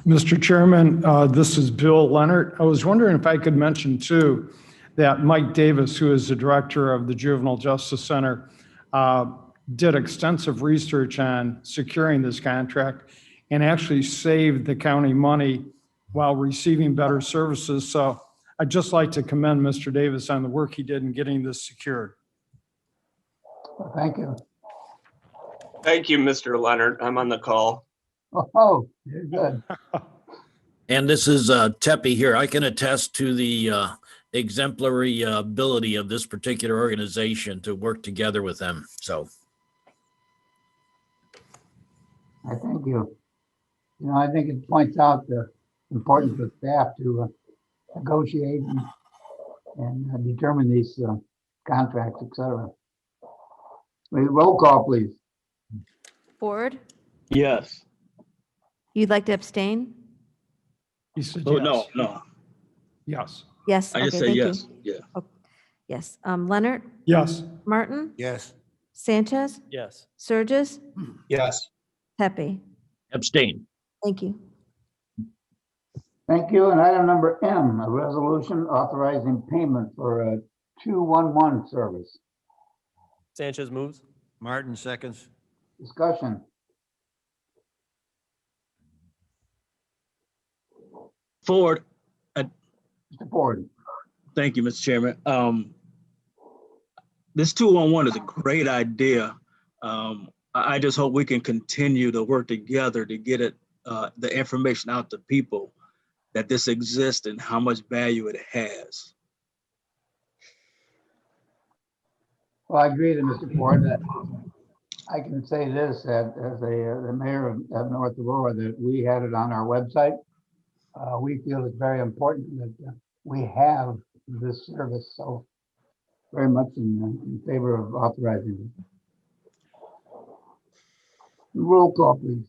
Mr. Chairman, this is Bill Leonard. I was wondering if I could mention too, that Mike Davis, who is the director of the Juvenile Justice Center, did extensive research on securing this contract and actually saved the county money while receiving better services. So I'd just like to commend Mr. Davis on the work he did in getting this secured. Well, thank you. Thank you, Mr. Leonard. I'm on the call. Oh, you're good. And this is Tepe here. I can attest to the exemplary ability of this particular organization to work together with them. So I thank you. You know, I think it points out the importance of staff to negotiate and determine these contracts, et cetera. Roll call, please. Ford, Yes. you'd like to abstain? He said Oh, yes. no. Yes. Yes. I just okay, say thank you. yes. Yeah. Yes. Leonard, Yes. Martin, Yes. Sanchez, Yes. Surges, Yes. Pepe. abstain. Thank you. Thank you. And item number M, a resolution authorizing payment for a 211 service. Sanchez moves. Martin seconds. Discussion. Ford, Mr. Ford. thank you, Mr. Chairman. This 211 is a great idea. I just hope we can continue to work together to get it, the information out to people that this exists and how much value it has. Well, I agree with Mr. Ford that I can say this, that as the mayor of North Aurora, that we had it on our website. We feel it's very important that we have this service, so very much in favor of authorizing it. Roll call, please.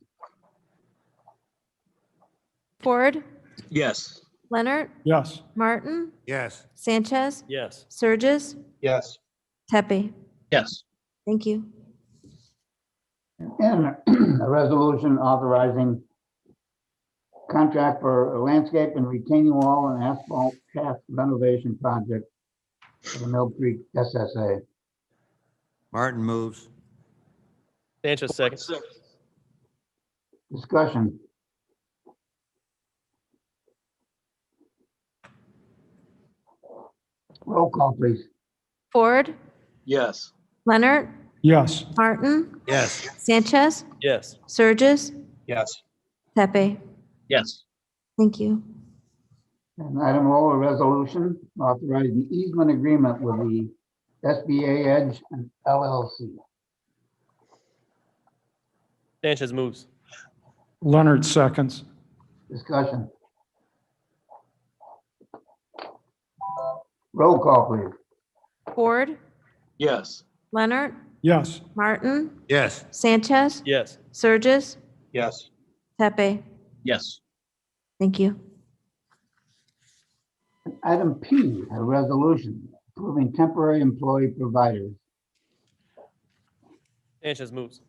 Ford, Yes. Leonard, Yes. Martin, Yes. Sanchez, Yes. Surges, Yes. Tepe. Yes. Thank you. And a resolution authorizing contract for a landscape and retaining wall and asphalt shaft renovation project for the Mill Creek SSA. Martin moves. Sanchez seconds. Discussion. Roll call, please. Ford, Yes. Leonard, Yes. Martin, Yes. Sanchez, Yes. Surges, Yes. Pepe. Yes. Thank you. And item O, a resolution authorizing easement agreement with the SBA Edge and LLC. Sanchez moves. Leonard seconds. Discussion. Roll call, please. Ford, Yes. Leonard, Yes. Martin, Yes. Sanchez, Yes. Surges, Yes. Pepe. Yes. Thank you. Item P, a resolution approving temporary employee providers. Sanchez moves.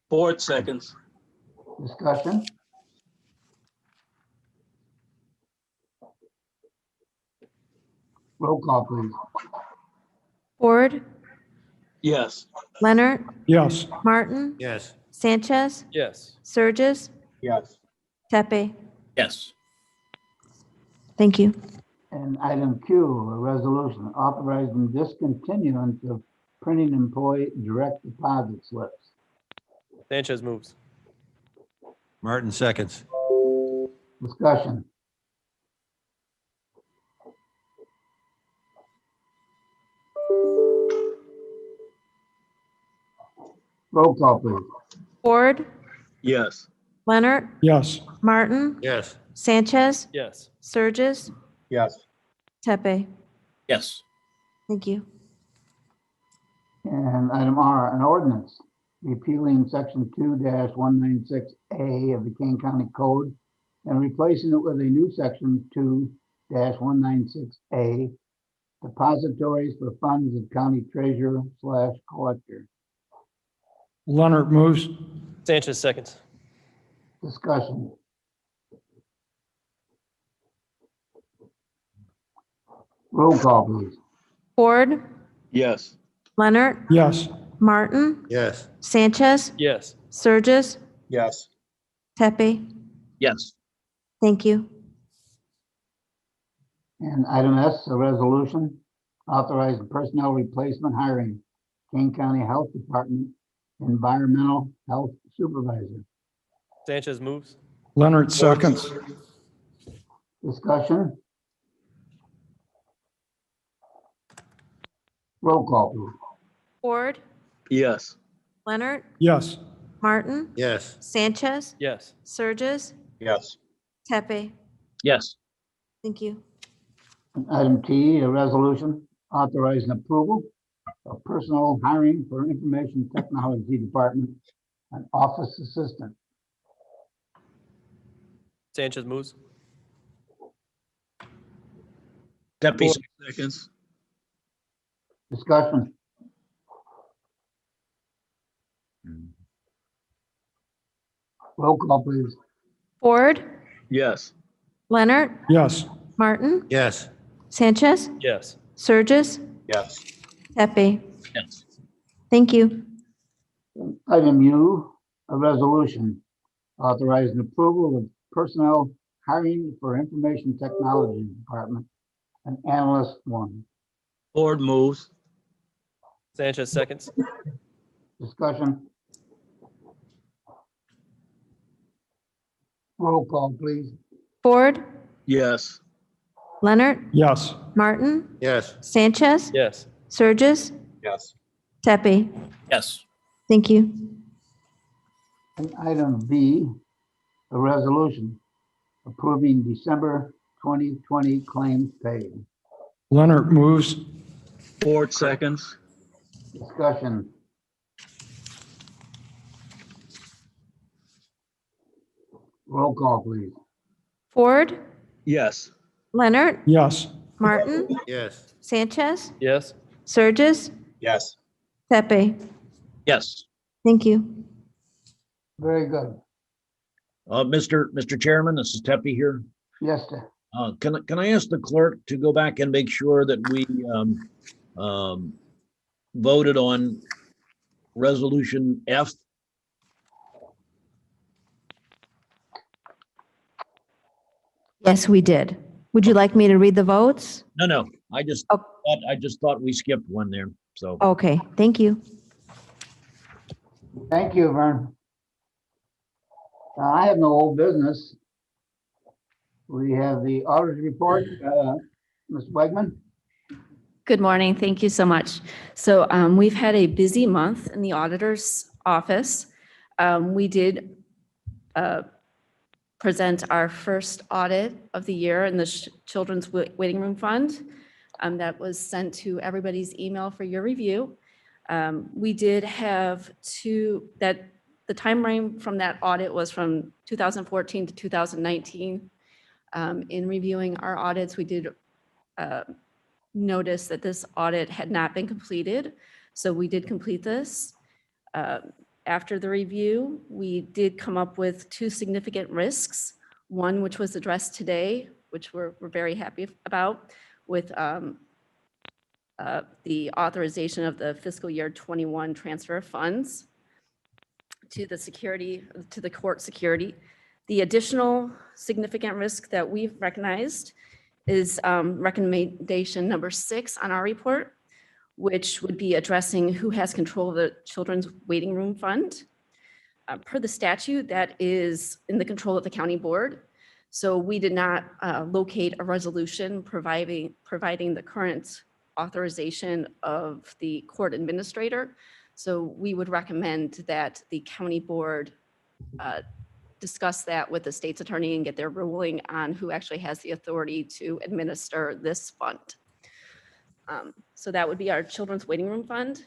Ford seconds. Discussion. Roll call, please. Ford, Yes. Leonard, Yes. Martin, Yes. Sanchez, Yes. Surges, Yes. Tepe. Yes. Thank you. And item Q, a resolution authorizing discontinuance of printing employee direct deposit slips. Sanchez moves. Martin seconds. Discussion. Roll call, please. Ford, Yes. Leonard, Yes. Martin, Yes. Sanchez, Yes. Surges, Yes. Tepe. Yes. Thank you. And item R, an ordinance repealing section 2-196A of the Kane County Code and replacing it with a new section 2-196A, depositories for funds of county treasurer / collector. Leonard moves. Sanchez seconds. Discussion. Roll call, please. Ford, Yes. Leonard, Yes. Martin, Yes. Sanchez, Yes. Surges, Yes. Tepe. Yes. Thank you. And item S, a resolution authorizing personnel replacement hiring, Kane County Health Department Environmental Health Supervisor. Sanchez moves. Leonard seconds. Discussion. Roll call, please. Ford, Yes. Leonard, Yes. Martin, Yes. Sanchez, Yes. Surges, Yes. Tepe. Yes. Thank you. And item T, a resolution authorizing approval of personnel hiring for Information Technology Department and Office Assistant. Sanchez moves. Tepe Seconds. Discussion. Roll call, please. Ford, Yes. Leonard, Yes. Martin, Yes. Sanchez, Yes. Surges, Yes. Tepe. Yes. Thank you. Item U, a resolution authorizing approval of personnel hiring for Information Technology Department and Analyst 1. Ford moves. Sanchez seconds. Discussion. Roll call, please. Ford, Yes. Leonard, Yes. Martin, Yes. Sanchez, Yes. Surges, Yes. Tepe. Yes. Thank you. And item B, a resolution approving December 2020 claims paid. Leonard moves. Ford seconds. Discussion. Roll call, please. Ford, Yes. Leonard, Yes. Martin, Yes. Sanchez, Yes. Surges, Yes. Tepe. Yes. Thank you. Very good. Mr. Chairman, this is Tepe here. Yes, sir. Can I ask the clerk to go back and make sure that we voted on resolution F? Yes, we did. Would you like me to read the votes? No. I just thought we skipped one there. So Okay, thank you. Thank you, Vern. I have no old business. We have the auditor's report. Ms. Wegman? Good morning. Thank you so much. So we've had a busy month in the auditor's office. We did present our first audit of the year in the Children's Waiting Room Fund. That was sent to everybody's email for your review. We did have the time frame from that audit was from 2014 to 2019. In reviewing our audits, we did notice that this audit had not been completed. So we did complete this. After the review, we did come up with 2 significant risks. One, which was addressed today, which we're very happy about, with the authorization of the fiscal year 21 transfer of funds to the court security. The additional significant risk that we've recognized is recommendation number 6 on our report, which would be addressing who has control of the Children's Waiting Room Fund. Per the statute, that is in the control of the county board. So we did not locate a resolution providing the current authorization of the court administrator. So we would recommend that the county board discuss that with the state's attorney and get their ruling on who actually has the authority to administer this fund. So that would be our Children's Waiting Room Fund.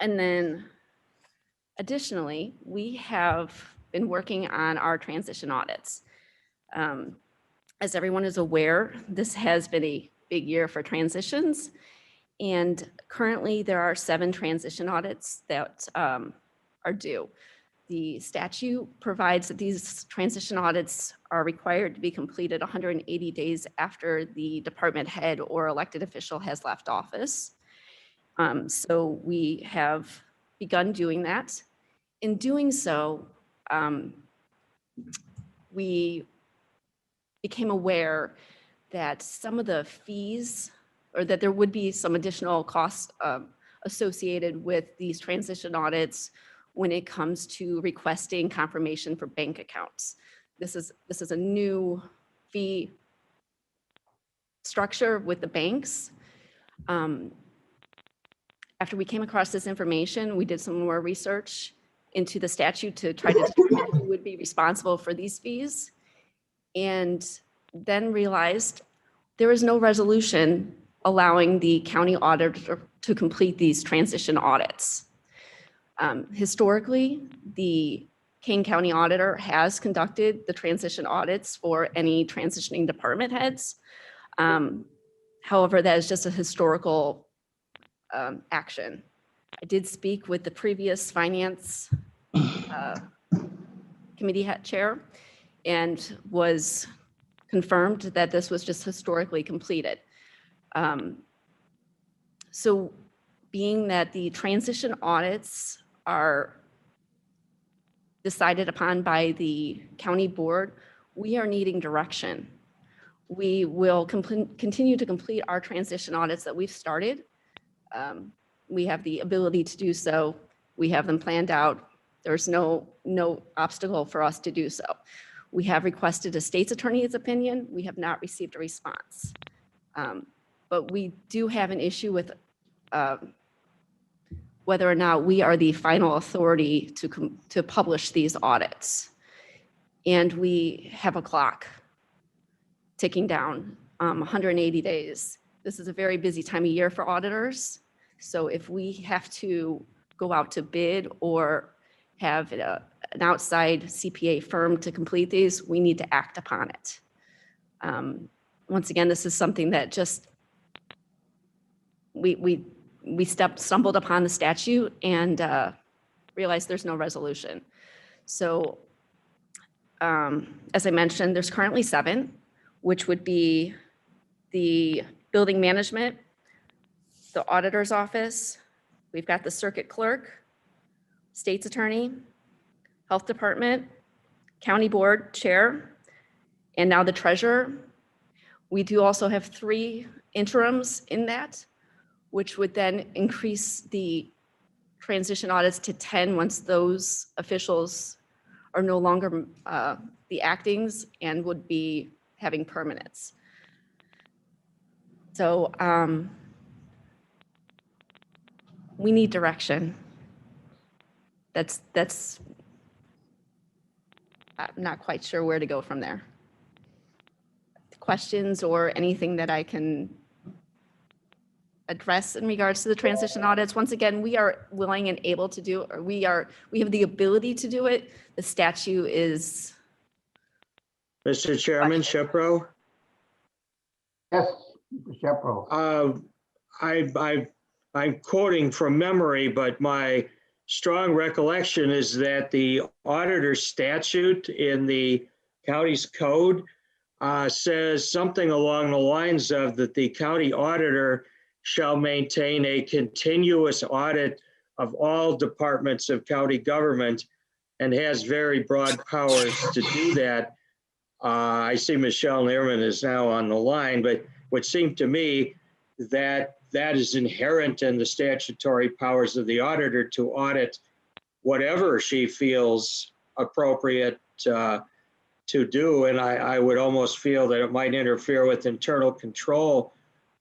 And then additionally, we have been working on our transition audits. As everyone is aware, this has been a big year for transitions. And currently there are 7 transition audits that are due. The statute provides that these transition audits are required to be completed 180 days after the department head or elected official has left office. So we have begun doing that. In doing so, we became aware that some of the fees, or that there would be some additional costs associated with these transition audits when it comes to requesting confirmation for bank accounts. This is a new fee structure with the banks. After we came across this information, we did some more research into the statute to try to determine who would be responsible for these fees, and then realized there is no resolution allowing the county auditor to complete these transition audits. Historically, the Kane County Auditor has conducted the transition audits for any transitioning department heads. However, that is just a historical action. I did speak with the previous finance committee chair and was confirmed that this was just historically completed. So being that the transition audits are decided upon by the county board, we are needing direction. We will continue to complete our transition audits that we've started. We have the ability to do so. We have them planned out. There's no obstacle for us to do so. We have requested a state's attorney's opinion. We have not received a response. But we do have an issue with whether or not we are the final authority to publish these audits. And we have a clock ticking down 180 days. This is a very busy time of year for auditors. So if we have to go out to bid or have an outside CPA firm to complete these, we need to act upon it. Once again, this is something that just, we stumbled upon the statute and realized there's no resolution. So as I mentioned, there's currently 7, which would be the building management, the auditor's office, we've got the circuit clerk, state's attorney, health department, county board chair, and now the treasurer. We do also have 3 interims in that, which would then increase the transition audits to 10 once those officials are no longer the actings and would be having permanence. So we need direction. That's I'm not quite sure where to go from there. Questions or anything that I can address in regards to the transition audits? Once again, we are willing and able to do, or we have the ability to do it. The statute is. Mr. Chairman, Shepro? Yes, Mr. Shepro. I'm quoting from memory, but my strong recollection is that the auditor statute in the county's code says something along the lines of that the county auditor shall maintain a continuous audit of all departments of county government and has very broad powers to do that. I see Michelle Neerman is now on the line, but what seemed to me that is inherent in the statutory powers of the auditor to audit whatever she feels appropriate to do. And I would almost feel that it might interfere with internal control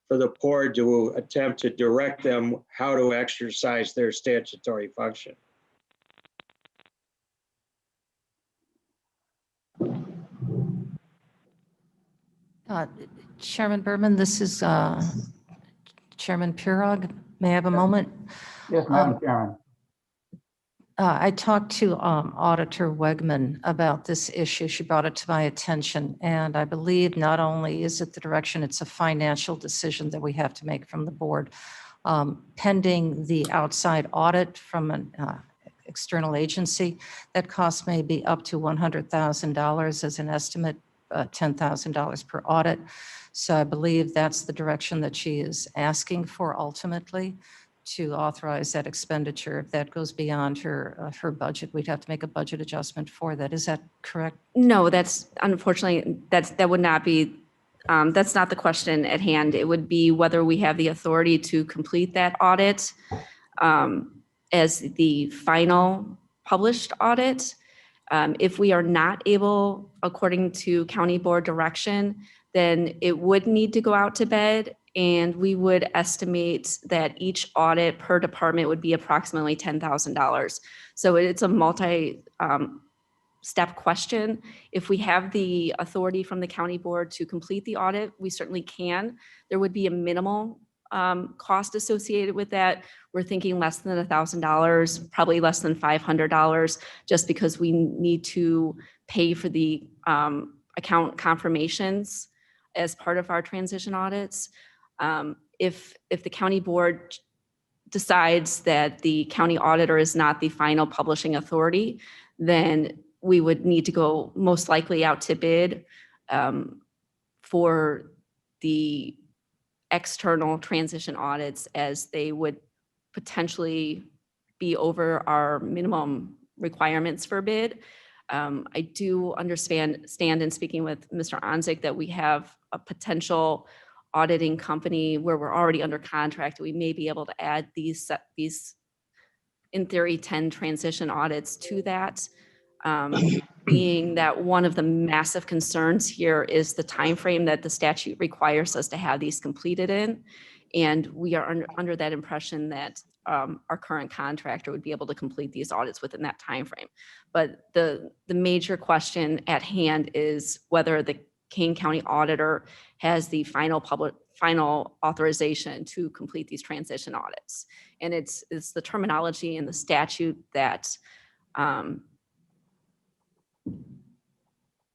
for the board to attempt to direct them how to exercise their statutory function. Chairman Berman, this is Chairman Pirog. May I have a moment? Yes, Madam Chairman. I talked to Auditor Wegman about this issue. She brought it to my attention. And I believe not only is it the direction, it's a financial decision that we have to make from the board. Pending the outside audit from an external agency, that cost may be up to $100,000 as an estimate, $10,000 per audit. So I believe that's the direction that she is asking for ultimately, to authorize that expenditure. If that goes beyond her budget, we'd have to make a budget adjustment for that. Is that correct? No, that's unfortunately, that would not be, that's not the question at hand. It would be whether we have the authority to complete that audit as the final published audit. If we are not able, according to county board direction, then it would need to go out to bid, and we would estimate that each audit per department would be approximately $10,000. So it's a multi-step question. If we have the authority from the county board to complete the audit, we certainly can. There would be a minimal cost associated with that. We're thinking less than $1,000, probably less than $500, just because we need to pay for the account confirmations as part of our transition audits. If the county board decides that the county auditor is not the final publishing authority, then we would need to go most likely out to bid for the external transition audits, as they would potentially be over our minimum requirements for bid. I do understand in speaking with Mr. Onzik that we have a potential auditing company where we're already under contract. We may be able to add these in theory 10 transition audits to that. Being that one of the massive concerns here is the time frame that the statute requires us to have these completed in. And we are under that impression that our current contractor would be able to complete these audits within that time frame. But the major question at hand is whether the Kane County auditor has the final authorization to complete these transition audits. And it's the terminology in the statute that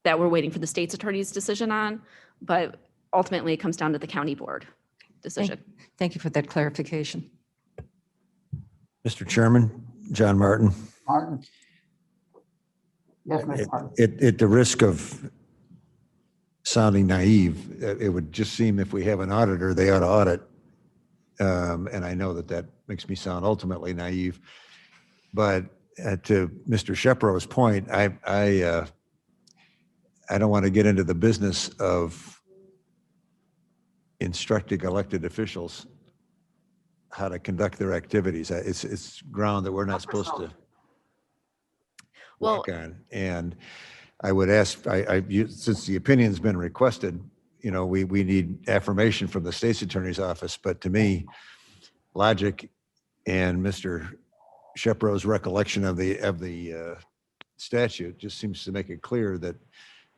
that we're waiting for the state's attorney's decision on, but ultimately it comes down to the county board decision. Thank you for that clarification. Mr. Chairman, John Martin. Martin? Yes, Mr. Martin. At the risk of sounding naive, it would just seem if we have an auditor, they ought to audit. And I know that makes me sound ultimately naive. But to Mr. Shepro's point, I don't want to get into the business of instructing elected officials how to conduct their activities. It's ground that we're not supposed to walk on. And I would ask, since the opinion's been requested, we need affirmation from the state's attorney's office. But to me, logic and Mr. Shepro's recollection of the statute just seems to make it clear that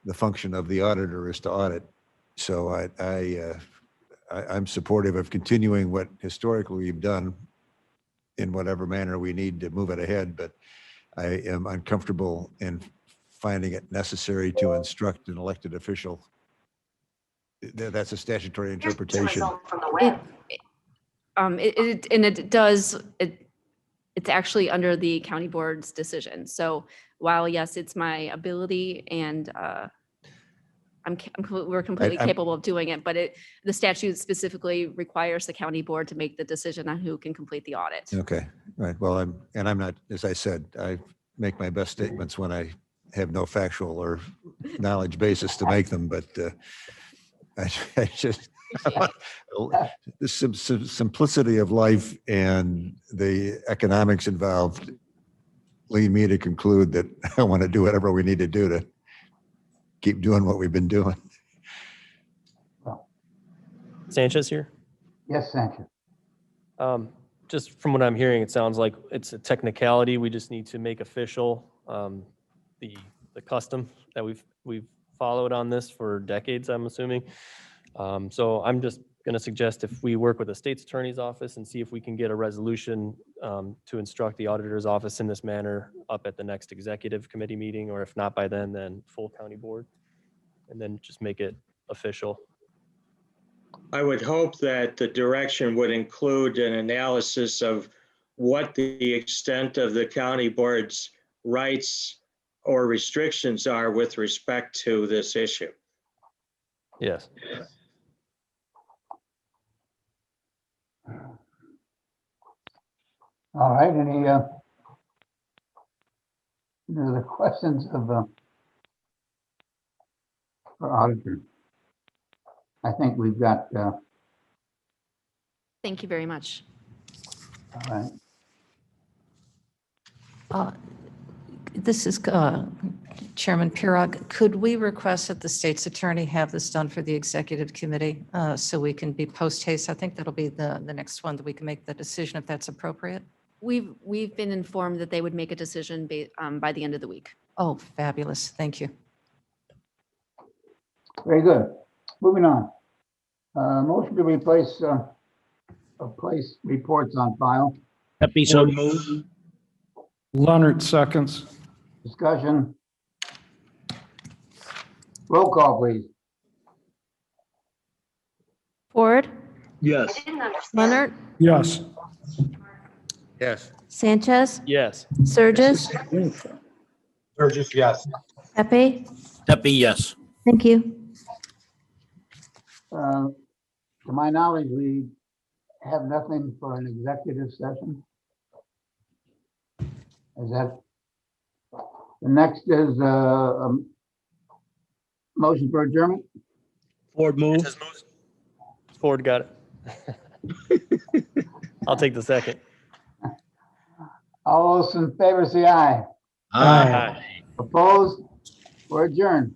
the function of the auditor is to audit. So I'm supportive of continuing what historically we've done in whatever manner we need to move it ahead, but I am uncomfortable in finding it necessary to instruct an elected official. That's a statutory interpretation. It's actually under the county board's decision. So while yes, it's my ability and we're completely capable of doing it, but the statute specifically requires the county board to make the decision on who can complete the audit. Okay, right. Well, I'm not, as I said, I make my best statements when I have no factual or knowledge basis to make them, but I just, the simplicity of life and the economics involved lead me to conclude that I want to do whatever we need to do to keep doing what we've been doing. Sanchez here. Yes, Sanchez. Just from what I'm hearing, it sounds like it's a technicality. We just need to make official the custom that we've followed on this for decades, I'm assuming. So I'm just going to suggest if we work with the state's attorney's office and see if we can get a resolution to instruct the auditor's office in this manner up at the next executive committee meeting, or if not by then full county board, and then just make it official. I would hope that the direction would include an analysis of what the extent of the county board's rights or restrictions are with respect to this issue. Yes. All right, any other questions of for auditor? I think we've got, Thank you very much. all right. This is Chairman Pirog. Could we request that the state's attorney have this done for the executive committee so we can be post haste? I think that'll be the next one that we can make the decision if that's appropriate. We've been informed that they would make a decision by the end of the week. Oh, fabulous. Thank you. Very good. Moving on. Motion to replace place reports on file. Pepe, so moved. Leonard seconds. Discussion. Roll call, please. Ford, Yes. Leonard, Yes. Yes. Sanchez, Yes. Surges, Burgess, yes. Pepe. Pepe, yes. Thank you. To my knowledge, we have nothing for an executive session. Is that? The next is a motion for adjournment. Ford move. Ford got it. I'll take the second. All those in favor say aye. Aye. Opposed? We're adjourned.